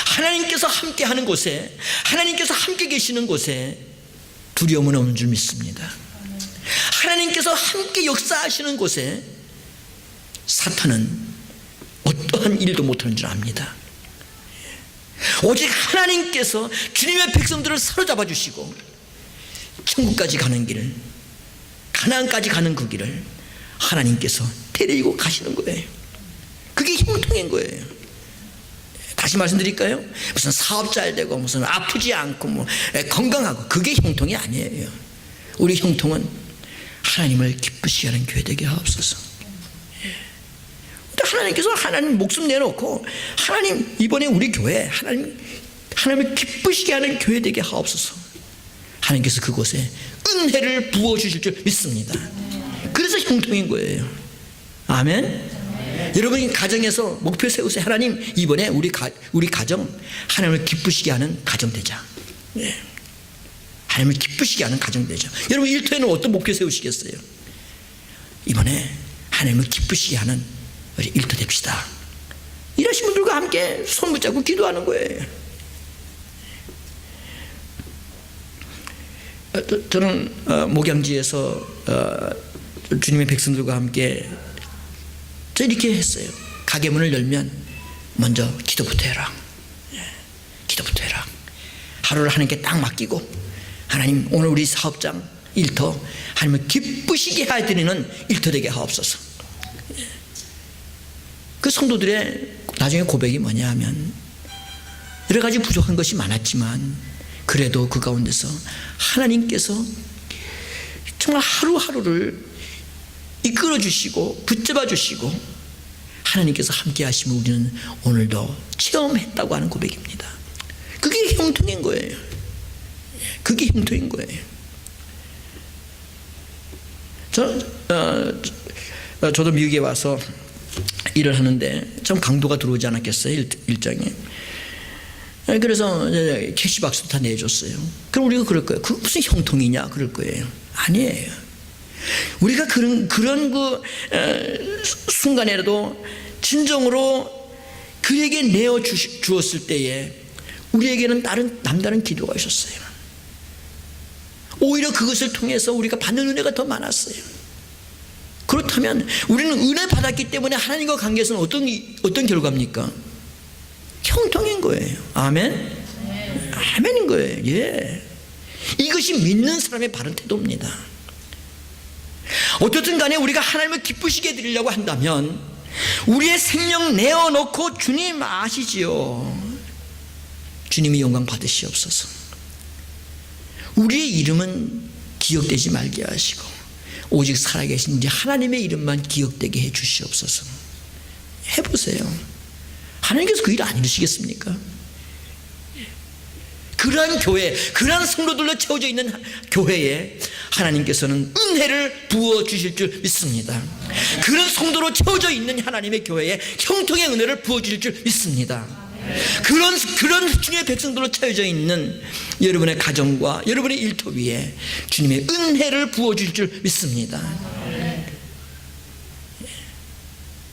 하나님께서 함께 하는 곳에, 하나님께서 함께 계시는 곳에 두려움은 없는 줄 믿습니다. 하나님께서 함께 역사하시는 곳에 사탄은 어떠한 일도 못하는 줄 압니다. 오직 하나님께서 주님의 백성들을 사로잡아 주시고 천국까지 가는 길을, 가나안까지 가는 그 길을 하나님께서 데리고 가시는 거예요. 그게 형통인 거예요. 다시 말씀드릴까요? 무슨 사업 잘 되고 무슨 아프지 않고 뭐 건강하고 그게 형통이 아니에요. 우리 형통은 하나님을 기쁘시게 하는 교회 되게 하옵소서. 하나님께서 하나님 목숨 내놓고 하나님 이번에 우리 교회 하나님을 기쁘시게 하는 교회 되게 하옵소서. 하나님께서 그곳에 은혜를 부어주실 줄 믿습니다. 그래서 형통인 거예요. 아멘. 여러분이 가정에서 목표 세우세요. 하나님, 이번에 우리 가정 하나님을 기쁘시게 하는 가정 되자. 예. 하나님을 기쁘시게 하는 가정 되자. 여러분 일터에는 어떤 목표 세우시겠어요? 이번에 하나님을 기쁘시게 하는 우리 일터 됩시다. 일하신 분들과 함께 손 붙잡고 기도하는 거예요. 저는 목양지에서 주님의 백성들과 함께 저 이렇게 했어요. 가게 문을 열면 먼저 기도부터 해라. 기도부터 해라. 하루를 하나님께 딱 맡기고, 하나님 오늘 우리 사업장 일터 하나님을 기쁘시게 해드리는 일터 되게 하옵소서. 그 성도들의 나중에 고백이 뭐냐 하면, 여러 가지 부족한 것이 많았지만 그래도 그 가운데서 하나님께서 정말 하루하루를 이끌어 주시고 붙잡아 주시고 하나님께서 함께 하시면 우리는 오늘도 체험했다고 하는 고백입니다. 그게 형통인 거예요. 그게 형통인 거예요. 저도 미국에 와서 일을 하는데 좀 강도가 들어오지 않았겠어요, 일정에. 그래서 캐시박스 다 내줬어요. 그럼 우리가 그럴 거예요. 그 무슨 형통이냐 그럴 거예요. 아니에요. 우리가 그런 순간에라도 진정으로 그에게 내어 주었을 때에 우리에게는 남다른 기도가 있었어요. 오히려 그것을 통해서 우리가 받는 은혜가 더 많았어요. 그렇다면 우리는 은혜 받았기 때문에 하나님과 관계에서는 어떤 결과입니까? 형통인 거예요. 아멘? 아멘인 거예요. 예. 이것이 믿는 사람의 바른 태도입니다. 어떻든 간에 우리가 하나님을 기쁘시게 해드리려고 한다면 우리의 생명 내어놓고, 주님 아시지요, 주님이 영광 받으시옵소서. 우리의 이름은 기억되지 말게 하시고 오직 살아계신 우리 하나님의 이름만 기억되게 해 주시옵소서. 해보세요. 하나님께서 그 일 안 이루시겠습니까? 그러한 교회, 그러한 성도들로 채워져 있는 교회에 하나님께서는 은혜를 부어주실 줄 믿습니다. 그런 성도로 채워져 있는 하나님의 교회에 형통의 은혜를 부어주실 줄 믿습니다. 그런 주님의 백성들로 채워져 있는 여러분의 가정과 여러분의 일터 위에 주님의 은혜를 부어주실 줄 믿습니다.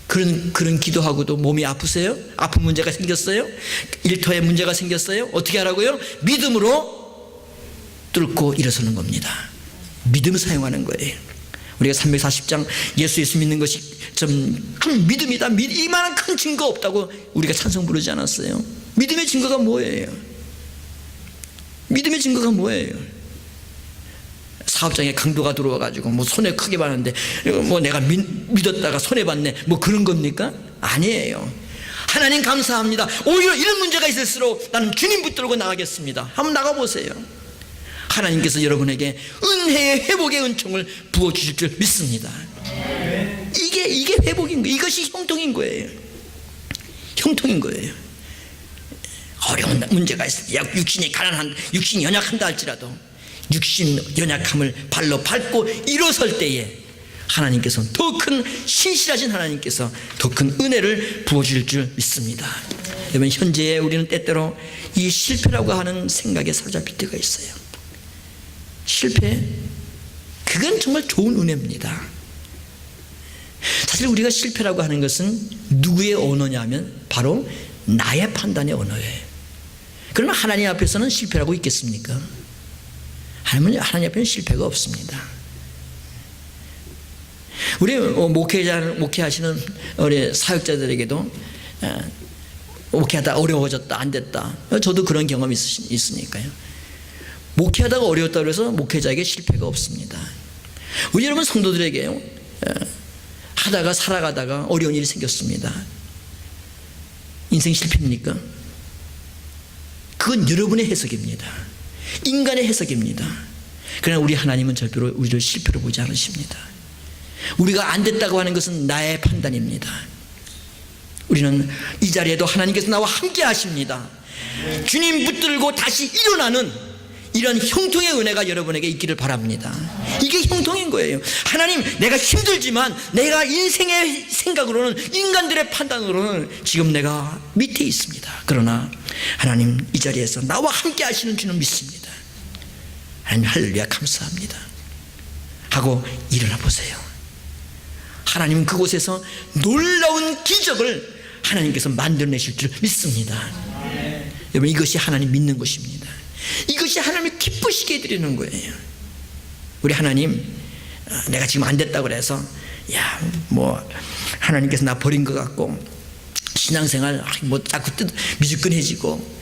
그런 기도하고도 몸이 아프세요? 아픈 문제가 생겼어요? 일터에 문제가 생겼어요? 어떻게 하라고요? 믿음으로 뚫고 일어서는 겁니다. 믿음을 사용하는 거예요. 우리가 340장 예수 믿는 것이 좀 큰 믿음이다, 이만한 큰 증거 없다고 우리가 찬송 부르지 않았어요? 믿음의 증거가 뭐예요? 믿음의 증거가 뭐예요? 사업장에 강도가 들어와가지고 뭐 손해 크게 봤는데 뭐 내가 믿었다가 손해 봤네, 뭐 그런 겁니까? 아니에요. 하나님 감사합니다. 오히려 이런 문제가 있을수록 나는 주님 붙들고 나가겠습니다. 한번 나가보세요. 하나님께서 여러분에게 은혜의 회복의 은총을 부어주실 줄 믿습니다. 이게 회복인 거예요. 이것이 형통인 거예요. 형통인 거예요. 어려운 문제가 있어요. 육신이 가난한, 육신이 연약한다 할지라도 육신 연약함을 발로 밟고 일어설 때에 하나님께서 더 큰, 신실하신 하나님께서 더 큰 은혜를 부어주실 줄 믿습니다. 여러분, 현재에 우리는 때때로 이 실패라고 하는 생각에 사로잡힐 때가 있어요. 실패, 그건 정말 좋은 은혜입니다. 사실 우리가 실패라고 하는 것은 누구의 언어냐 하면 바로 나의 판단의 언어예요. 그러면 하나님 앞에서는 실패라고 있겠습니까? 하나님 앞에는 실패가 없습니다. 우리 목회하시는 우리 사역자들에게도 목회하다 어려워졌다, 안 됐다, 저도 그런 경험이 있으니까요. 목회하다가 어려웠다고 해서 목회자에게 실패가 없습니다. 우리 여러분 성도들에게 하다가 살아가다가 어려운 일이 생겼습니다. 인생 실패입니까? 그건 여러분의 해석입니다. 인간의 해석입니다. 그러나 우리 하나님은 절대로 우리를 실패로 보지 않으십니다. 우리가 안 됐다고 하는 것은 나의 판단입니다. 우리는 이 자리에도 하나님께서 나와 함께 하십니다. 주님 붙들고 다시 일어나는 이런 형통의 은혜가 여러분에게 있기를 바랍니다. 이게 형통인 거예요. 하나님, 내가 힘들지만 내가 인생의 생각으로는, 인간들의 판단으로는 지금 내가 밑에 있습니다. 그러나 하나님, 이 자리에서 나와 함께 하시는 주는 믿습니다. 하나님, 할렐루야, 감사합니다 하고 일어나 보세요. 하나님은 그곳에서 놀라운 기적을 하나님께서 만들어내실 줄 믿습니다. 여러분, 이것이 하나님 믿는 것입니다. 이것이 하나님을 기쁘시게 해드리는 거예요. 우리 하나님, 내가 지금 안 됐다고 그래서 하나님께서 나 버린 것 같고 신앙생활 자꾸 미지근해지고,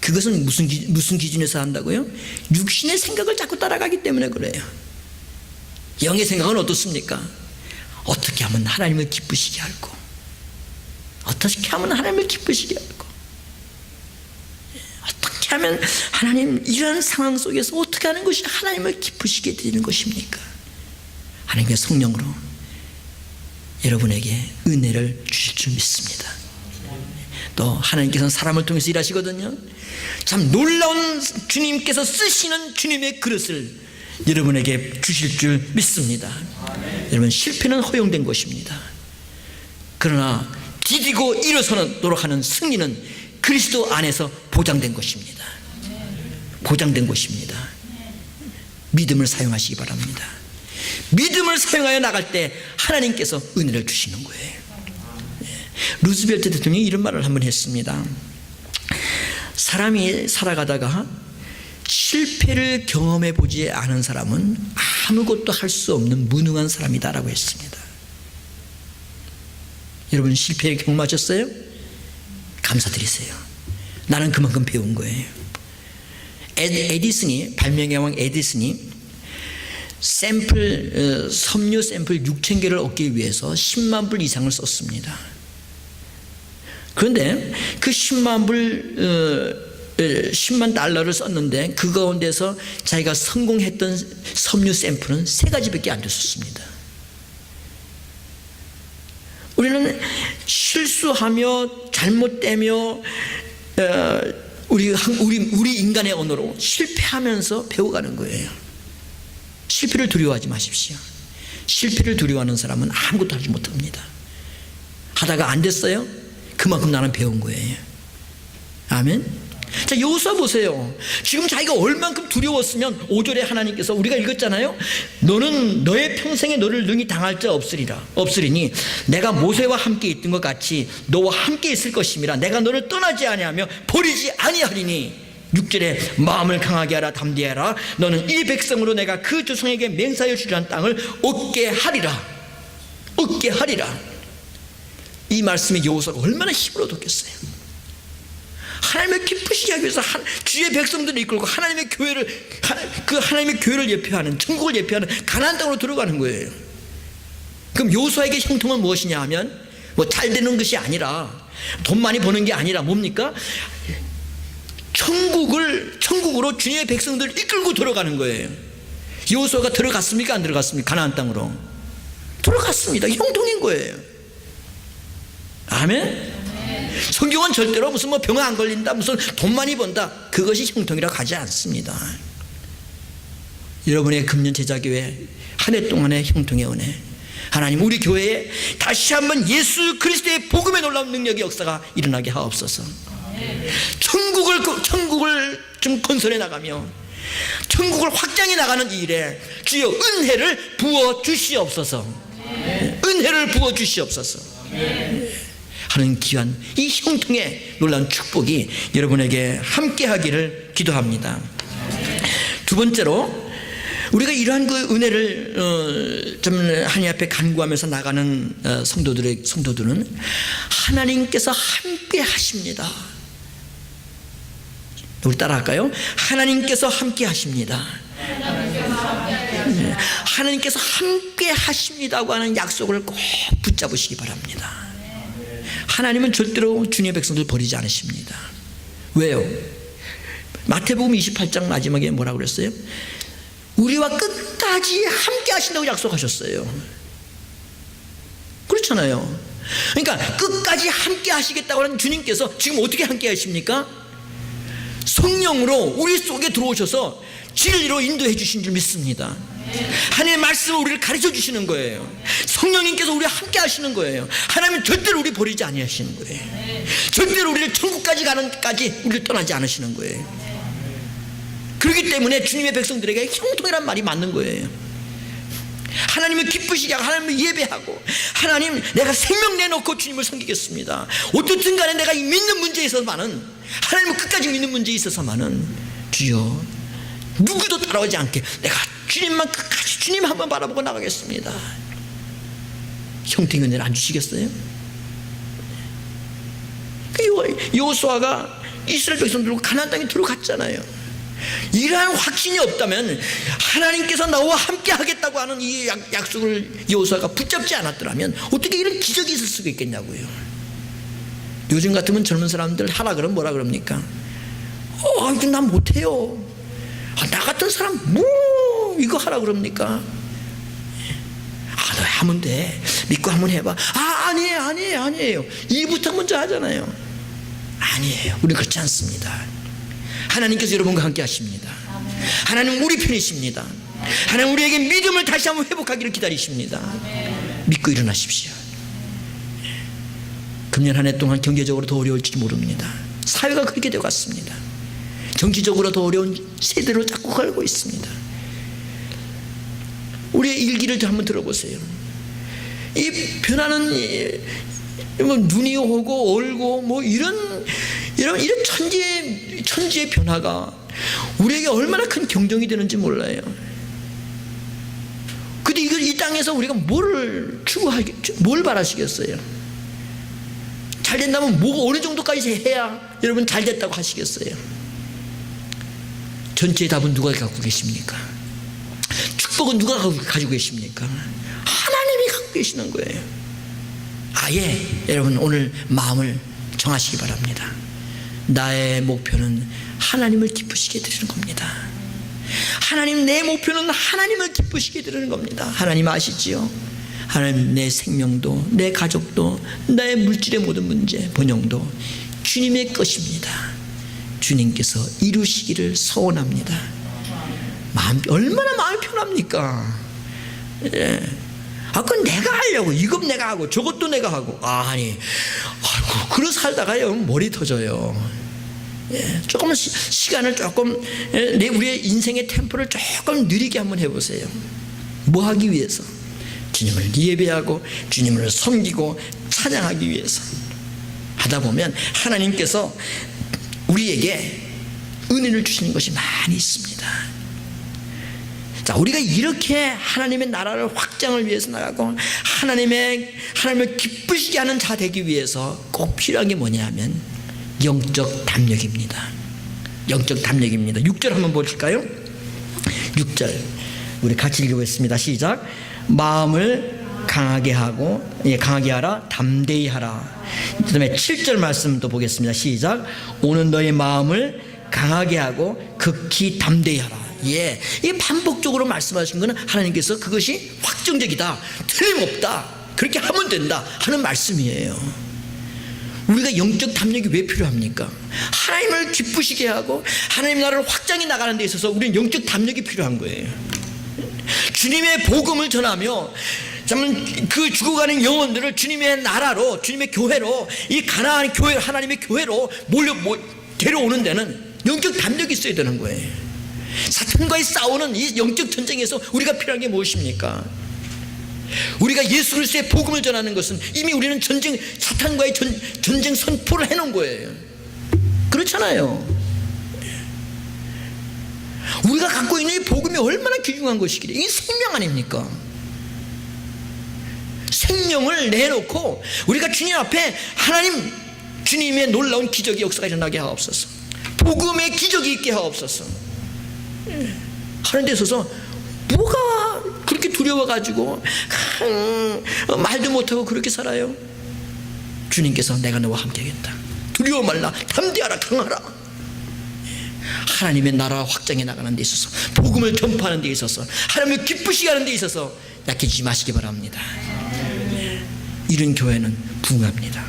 그것은 무슨 기준에서 한다고요? 육신의 생각을 자꾸 따라가기 때문에 그래요. 영의 생각은 어떻습니까? 어떻게 하면 하나님을 기쁘시게 할고, 어떻게 하면 하나님을 기쁘시게 할고, 어떻게 하면 하나님, 이런 상황 속에서 어떻게 하는 것이 하나님을 기쁘시게 되는 것입니까? 하나님의 성령으로 여러분에게 은혜를 주실 줄 믿습니다. 또 하나님께서는 사람을 통해서 일하시거든요. 참 놀라운 주님께서 쓰시는 주님의 그릇을 여러분에게 주실 줄 믿습니다. 여러분, 실패는 허용된 것입니다. 그러나 디디고 일어서도록 하는 승리는 그리스도 안에서 보장된 것입니다. 보장된 것입니다. 믿음을 사용하시기 바랍니다. 믿음을 사용하여 나갈 때 하나님께서 은혜를 주시는 거예요. 루즈벨트 대통령이 이런 말을 한번 했습니다. 사람이 살아가다가 실패를 경험해 보지 않은 사람은 아무것도 할 수 없는 무능한 사람이다라고 했습니다. 여러분, 실패를 경험하셨어요? 감사드리세요. 나는 그만큼 배운 거예요. 에디슨이, 발명의 왕 에디슨이 섬유 샘플 6,000개를 얻기 위해서 10만 불 이상을 썼습니다. 그런데 그 10만 달러를 썼는데 그 가운데서 자기가 성공했던 섬유 샘플은 3가지밖에 안 됐었습니다. 우리는 실수하며 잘못되며 우리 인간의 언어로 실패하면서 배워가는 거예요. 실패를 두려워하지 마십시오. 실패를 두려워하는 사람은 아무것도 하지 못합니다. 하다가 안 됐어요? 그만큼 나는 배운 거예요. 아멘. 자, 여호수아 보세요. 지금 자기가 얼만큼 두려웠으면 5절에 하나님께서, 우리가 읽었잖아요. 너는 너의 평생에 너를 능히 당할 자 없으리니 내가 모세와 함께 있던 것 같이 너와 함께 있을 것임이라. 내가 너를 떠나지 아니하며 버리지 아니하리니. 6절에 마음을 강하게 하라, 담대하라. 너는 이 백성으로 내가 그 조상에게 맹세하여 주리라는 땅을 얻게 하리라. 얻게 하리라. 이 말씀이 여호수아가 얼마나 힘을 얻었겠어요. 하나님을 기쁘시게 하기 위해서 주의 백성들을 이끌고 하나님의 교회를 예표하는, 천국을 예표하는 가나안 땅으로 들어가는 거예요. 그럼 여호수아에게 형통은 무엇이냐 하면, 잘 되는 것이 아니라, 돈 많이 버는 게 아니라 뭡니까? 천국으로 주님의 백성들을 이끌고 들어가는 거예요. 여호수아가 들어갔습니까? 안 들어갔습니까? 가나안 땅으로 들어갔습니다. 형통인 거예요. 아멘. 성경은 절대로 무슨 병 안 걸린다, 무슨 돈 많이 번다, 그것이 형통이라고 하지 않습니다. 여러분의 금년 제자교회 한 해 동안의 형통의 은혜, 하나님 우리 교회에 다시 한번 예수 그리스도의 복음의 놀라운 능력의 역사가 일어나게 하옵소서. 천국을 좀 건설해 나가며 천국을 확장해 나가는 이 일에 주여 은혜를 부어 주시옵소서. 은혜를 부어 주시옵소서. 하는 귀한 이 형통의 놀라운 축복이 여러분에게 함께 하기를 기도합니다. 두 번째로, 우리가 이러한 그 은혜를 좀 하나님 앞에 간구하면서 나가는 성도들은 하나님께서 함께 하십니다. 우리 따라할까요? 하나님께서 함께 하십니다. 하나님께서 함께 하십니다고 하는 약속을 꼭 붙잡으시기 바랍니다. 하나님은 절대로 주님의 백성들 버리지 않으십니다. 왜요? 마태복음 28장 마지막에 뭐라고 그랬어요? 우리와 끝까지 함께 하신다고 약속하셨어요. 그렇잖아요. 그러니까 끝까지 함께 하시겠다고 하는 주님께서 지금 어떻게 함께 하십니까? 성령으로 우리 속에 들어오셔서 진리로 인도해 주신 줄 믿습니다. 하나님의 말씀을 우리를 가르쳐 주시는 거예요. 성령님께서 우리와 함께 하시는 거예요. 하나님은 절대로 우리 버리지 아니하시는 거예요. 절대로 우리를 천국까지 가는까지 우리를 떠나지 않으시는 거예요. 그렇기 때문에 주님의 백성들에게 형통이란 말이 맞는 거예요. 하나님을 기쁘시게 하고 하나님을 예배하고, 하나님 내가 생명 내놓고 주님을 섬기겠습니다. 어떻든 간에 내가 이 믿는 문제에 있어서만은, 하나님을 끝까지 믿는 문제에 있어서만은 주여 누구도 따라오지 않게 내가 주님만 끝까지 주님 한번 바라보고 나가겠습니다. 형통의 은혜를 안 주시겠어요? 여호수아가 이스라엘 백성들과 가나안 땅에 들어갔잖아요. 이러한 확신이 없다면, 하나님께서 나와 함께 하겠다고 하는 이 약속을 여호수아가 붙잡지 않았더라면 어떻게 이런 기적이 있을 수가 있겠냐고요. 요즘 같으면 젊은 사람들 하라 그러면 뭐라 그럽니까? 이거 난 못해요. 나 같은 사람 뭐 이거 하라 그럽니까? 너 하면 돼. 믿고 한번 해봐. 아니에요. 이부터 먼저 하잖아요. 아니에요. 우리 그렇지 않습니다. 하나님께서 여러분과 함께 하십니다. 하나님 우리 편이십니다. 하나님 우리에게 믿음을 다시 한번 회복하기를 기다리십니다. 믿고 일어나십시오. 금년 한 해 동안 경제적으로 더 어려울지 모릅니다. 사회가 그렇게 되어 갔습니다. 정치적으로 더 어려운 세대로 자꾸 가고 있습니다. 우리의 일기를 한번 들어보세요. 이 변화는 뭐 눈이 오고 얼고 뭐 이런 천지의 변화가 우리에게 얼마나 큰 경종이 되는지 몰라요. 근데 이걸 이 땅에서 우리가 뭘 바라시겠어요? 잘 된다면 뭐가 어느 정도까지 해야 여러분 잘 됐다고 하시겠어요? 전체의 답은 누가 갖고 계십니까? 축복은 누가 가지고 계십니까? 하나님이 갖고 계시는 거예요. 여러분 오늘 마음을 정하시기 바랍니다. 나의 목표는 하나님을 기쁘시게 드리는 겁니다. 하나님, 내 목표는 하나님을 기쁘시게 드리는 겁니다. 하나님 아시지요? 하나님, 내 생명도 내 가족도 나의 물질의 모든 문제 번영도 주님의 것입니다. 주님께서 이루시기를 소원합니다. 얼마나 마음이 편합니까? 그건 내가 하려고, 이것 내가 하고 저것도 내가 하고, 그러 살다가요 머리 터져요. 조금 시간을 우리의 인생의 템포를 조금 느리게 한번 해보세요. 뭐 하기 위해서? 주님을 예배하고 주님을 섬기고 찬양하기 위해서 하다 보면 하나님께서 우리에게 은혜를 주시는 것이 많이 있습니다. 자, 우리가 이렇게 하나님의 나라를 확장을 위해서 나가고 하나님을 기쁘시게 하는 자 되기 위해서 꼭 필요한 게 뭐냐면 영적 담력입니다. 영적 담력입니다. 6절 한번 보실까요? 6절 우리 같이 읽어보겠습니다. 시작. 마음을 강하게 하라, 담대히 하라. 그 다음에 7절 말씀도 보겠습니다. 시작. 오는 너의 마음을 강하게 하고 극히 담대히 하라. 이 반복적으로 말씀하신 것은 하나님께서 그것이 확정적이다, 틀림없다, 그렇게 하면 된다 하는 말씀이에요. 우리가 영적 담력이 왜 필요합니까? 하나님을 기쁘시게 하고 하나님 나라를 확장해 나가는 데 있어서 우리는 영적 담력이 필요한 거예요. 주님의 복음을 전하며 그 죽어가는 영혼들을 주님의 나라로, 주님의 교회로, 이 가나안 교회, 하나님의 교회로 데려오는 데는 영적 담력이 있어야 되는 거예요. 사탄과의 싸우는 이 영적 전쟁에서 우리가 필요한 게 무엇입니까? 우리가 예수 그리스도의 복음을 전하는 것은 이미 우리는 사탄과의 전쟁 선포를 해놓은 거예요. 그렇잖아요. 우리가 갖고 있는 이 복음이 얼마나 귀중한 것이길래, 이게 생명 아닙니까? 생명을 내놓고 우리가 주님 앞에 하나님, 주님의 놀라운 기적의 역사가 일어나게 하옵소서, 복음의 기적이 있게 하옵소서 하는 데 있어서 뭐가 그렇게 두려워가지고 말도 못하고 그렇게 살아요? 주님께서 내가 너와 함께 하겠다, 두려워 말라, 담대하라, 강하라. 하나님의 나라 확장해 나가는 데 있어서, 복음을 전파하는 데 있어서, 하나님을 기쁘시게 하는 데 있어서 약해지지 마시기 바랍니다. 이런 교회는 부흥합니다.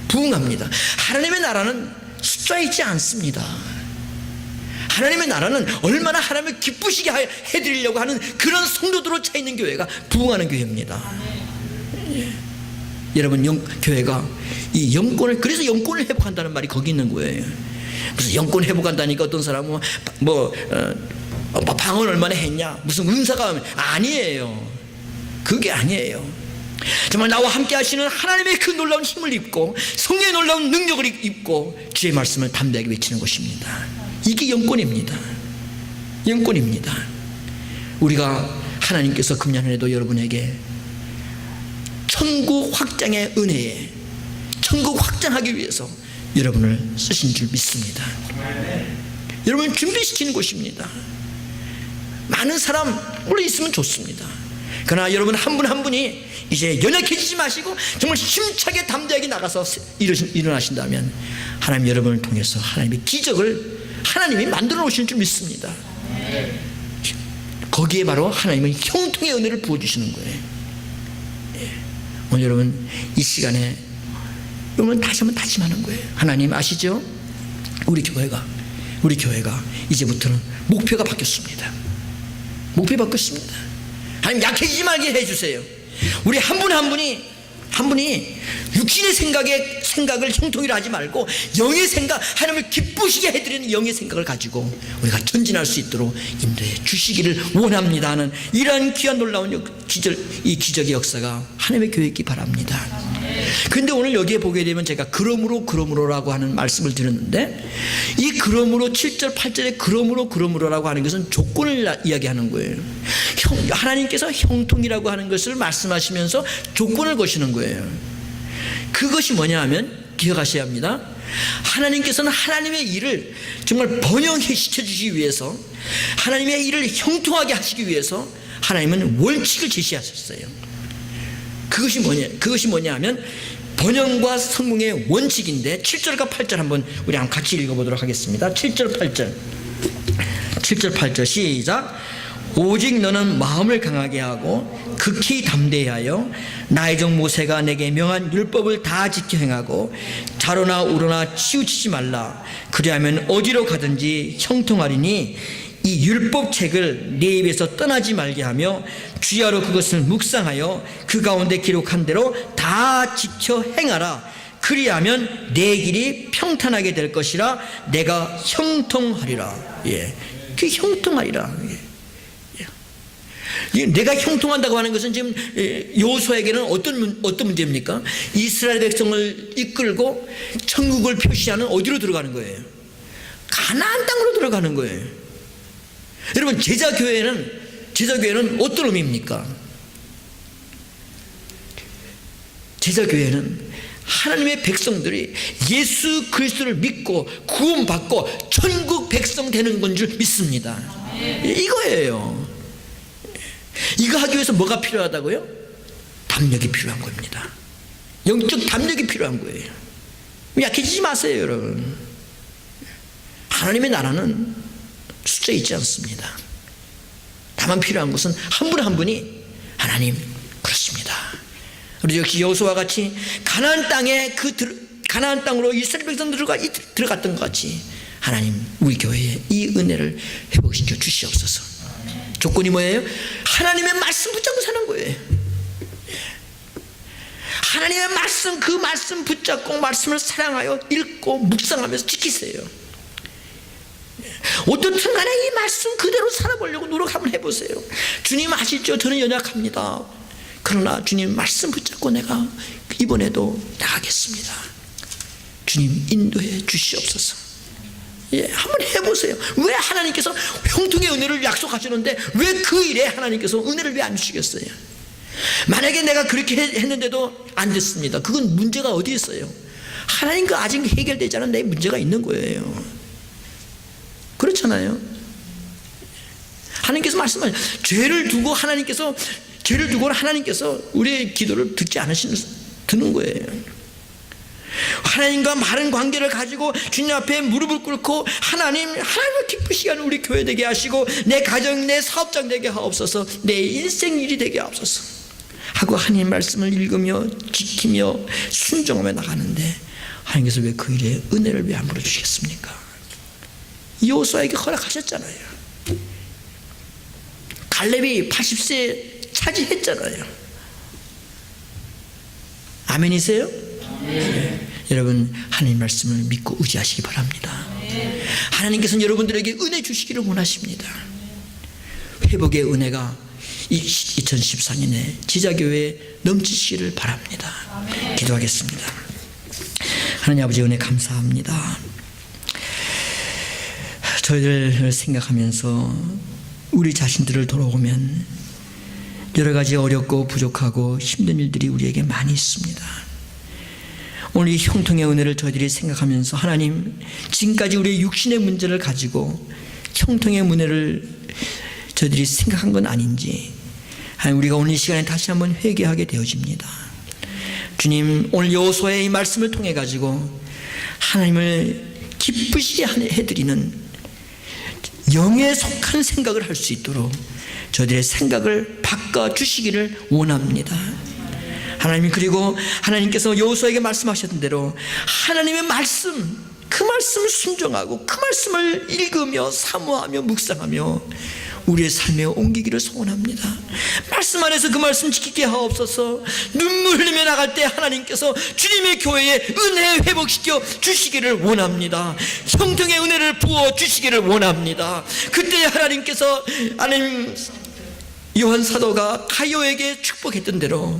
부흥합니다. 하나님의 나라는 숫자에 있지 않습니다. 하나님의 나라는 얼마나 하나님을 기쁘시게 해드리려고 하는 그런 성도들로 차 있는 교회가 부흥하는 교회입니다. 예. 여러분, 교회가 이 영권을, 그래서 영권을 회복한다는 말이 거기 있는 거예요. 무슨 영권 회복한다니까 어떤 사람은 방언 얼마나 했냐, 무슨 은사가, 아니에요. 그게 아니에요. 정말 나와 함께 하시는 하나님의 그 놀라운 힘을 입고 성령의 놀라운 능력을 입고 주의 말씀을 담대하게 외치는 것입니다. 이게 영권입니다. 영권입니다. 우리가 하나님께서 금년 한 해도 여러분에게 천국 확장의 은혜에, 천국 확장하기 위해서 여러분을 쓰신 줄 믿습니다. 여러분을 준비시키는 곳입니다. 많은 사람 물론 있으면 좋습니다. 그러나 여러분 한 분 한 분이 이제 연약해지지 마시고 정말 힘차게 담대하게 나가서 일어나신다면 하나님 여러분을 통해서 하나님의 기적을 하나님이 만들어 놓으실 줄 믿습니다. 거기에 바로 하나님은 형통의 은혜를 부어주시는 거예요. 오늘 여러분 이 시간에 여러분 다시 한번 다짐하는 거예요. 하나님 아시죠? 우리 교회가 이제부터는 목표가 바뀌었습니다. 목표 바뀌었습니다. 하나님 약해지지 말게 해주세요. 우리 한 분 한 분이 육신의 생각을 형통이라 하지 말고 영의 생각, 하나님을 기쁘시게 해드리는 영의 생각을 가지고 우리가 전진할 수 있도록 인도해 주시기를 원합니다 하는 이러한 귀한 놀라운 이 기적의 역사가 하나님의 교회에 있기 바랍니다. 그런데 오늘 여기에 보게 되면 제가 그러므로라고 하는 말씀을 드렸는데, 이 그러므로 7절 8절에 그러므로라고 하는 것은 조건을 이야기하는 거예요. 하나님께서 형통이라고 하는 것을 말씀하시면서 조건을 거시는 거예요. 그것이 뭐냐 하면 기억하셔야 합니다. 하나님께서는 하나님의 일을 정말 번영시켜 주시기 위해서, 하나님의 일을 형통하게 하시기 위해서 하나님은 원칙을 제시하셨어요. 그것이 뭐냐 하면 번영과 성공의 원칙인데, 7절과 8절 한번 우리 같이 읽어보도록 하겠습니다. 7절 8절 시작. 오직 너는 마음을 강하게 하고 극히 담대하여 나의 종 모세가 내게 명한 율법을 다 지켜 행하고 좌로나 우로나 치우치지 말라. 그리하면 어디로 가든지 형통하리니 이 율법책을 내 입에서 떠나지 말게 하며 주야로 그것을 묵상하여 그 가운데 기록한 대로 다 지켜 행하라. 그리하면 내 길이 평탄하게 될 것이라. 내가 형통하리라. 그 형통하리라. 내가 형통한다고 하는 것은 지금 여호수아에게는 어떤 문제입니까? 이스라엘 백성을 이끌고 천국을 표시하는 어디로 들어가는 거예요? 가나안 땅으로 들어가는 거예요. 여러분 제자교회는 어떤 의미입니까? 제자교회는 하나님의 백성들이 예수 그리스도를 믿고 구원받고 천국 백성 되는 건 줄 믿습니다. 이거예요. 이거 하기 위해서 뭐가 필요하다고요? 담력이 필요한 겁니다. 영적 담력이 필요한 거예요. 약해지지 마세요, 여러분. 하나님의 나라는 숫자에 있지 않습니다. 다만 필요한 것은 한 분 한 분이 하나님 그렇습니다. 우리 역시 여호수아와 같이 가나안 땅으로 이스라엘 백성들이 들어갔던 것 같이 하나님 우리 교회에 이 은혜를 회복시켜 주시옵소서. 조건이 뭐예요? 하나님의 말씀 붙잡고 사는 거예요. 하나님의 말씀, 그 말씀 붙잡고 말씀을 사랑하여 읽고 묵상하면서 지키세요. 어떻든 간에 이 말씀 그대로 살아보려고 노력 한번 해보세요. 주님 아시죠? 저는 연약합니다. 그러나 주님 말씀 붙잡고 내가 이번에도 나가겠습니다. 주님 인도해 주시옵소서. 한번 해보세요. 왜 하나님께서 형통의 은혜를 약속하시는데 왜 그 일에 하나님께서 은혜를 왜 안 주시겠어요? 만약에 내가 그렇게 했는데도 안 됐습니다. 그건 문제가 어디 있어요? 하나님과 아직 해결되지 않은 내 문제가 있는 거예요. 그렇잖아요. 하나님께서 말씀하세요. 죄를 두고 하나님께서 우리의 기도를 듣는 거예요. 하나님과 바른 관계를 가지고 주님 앞에 무릎을 꿇고 하나님을 기쁘시게 하는 우리 교회 되게 하시고 내 가정, 내 사업장 되게 하옵소서, 내 인생 일이 되게 하옵소서 하고 하나님 말씀을 읽으며 지키며 순종하며 나가는데 하나님께서 왜 그 일에 은혜를 왜 안 물어주시겠습니까? 여호수아에게 허락하셨잖아요. 갈렙이 80세 차지했잖아요. 아멘이세요? 네. 여러분 하나님 말씀을 믿고 의지하시기 바랍니다. 하나님께서는 여러분들에게 은혜 주시기를 원하십니다. 회복의 은혜가 2014년에 지자교회에 넘치시기를 바랍니다. 기도하겠습니다. 하나님 아버지 은혜 감사합니다. 저희를 생각하면서 우리 자신들을 돌아보면 여러 가지 어렵고 부족하고 힘든 일들이 우리에게 많이 있습니다. 오늘 이 형통의 은혜를 저희들이 생각하면서 하나님, 지금까지 우리의 육신의 문제를 가지고 형통의 은혜를 저희들이 생각한 건 아닌지 하나님, 우리가 오늘 이 시간에 다시 한번 회개하게 되어집니다. 주님, 오늘 여호수아의 이 말씀을 통해 가지고 하나님을 기쁘시게 해드리는 영에 속한 생각을 할 수 있도록 저희들의 생각을 바꿔주시기를 원합니다. 하나님, 그리고 하나님께서 여호수아에게 말씀하셨던 대로 하나님의 말씀, 그 말씀을 순종하고 그 말씀을 읽으며 사모하며 묵상하며 우리의 삶에 옮기기를 소원합니다. 말씀 안에서 그 말씀 지키게 하옵소서. 눈물 흘리며 나갈 때 하나님께서 주님의 교회에 은혜 회복시켜 주시기를 원합니다. 형통의 은혜를 부어 주시기를 원합니다. 그때 하나님께서 요한 사도가 가요에게 축복했던 대로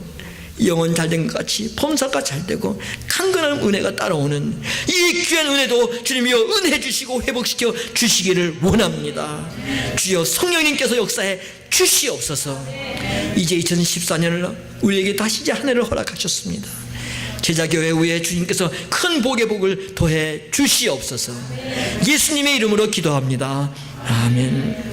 영혼 잘된 것 같이 범사가 잘되고 강건한 은혜가 따라오는 이 귀한 은혜도 주님이여 은혜 주시고 회복시켜 주시기를 원합니다. 주여 성령님께서 역사해 주시옵소서. 이제 2014년을 우리에게 다시 이제 한 해를 허락하셨습니다. 제자교회 위에 주님께서 큰 복의 복을 더해 주시옵소서. 예수님의 이름으로 기도합니다. 아멘.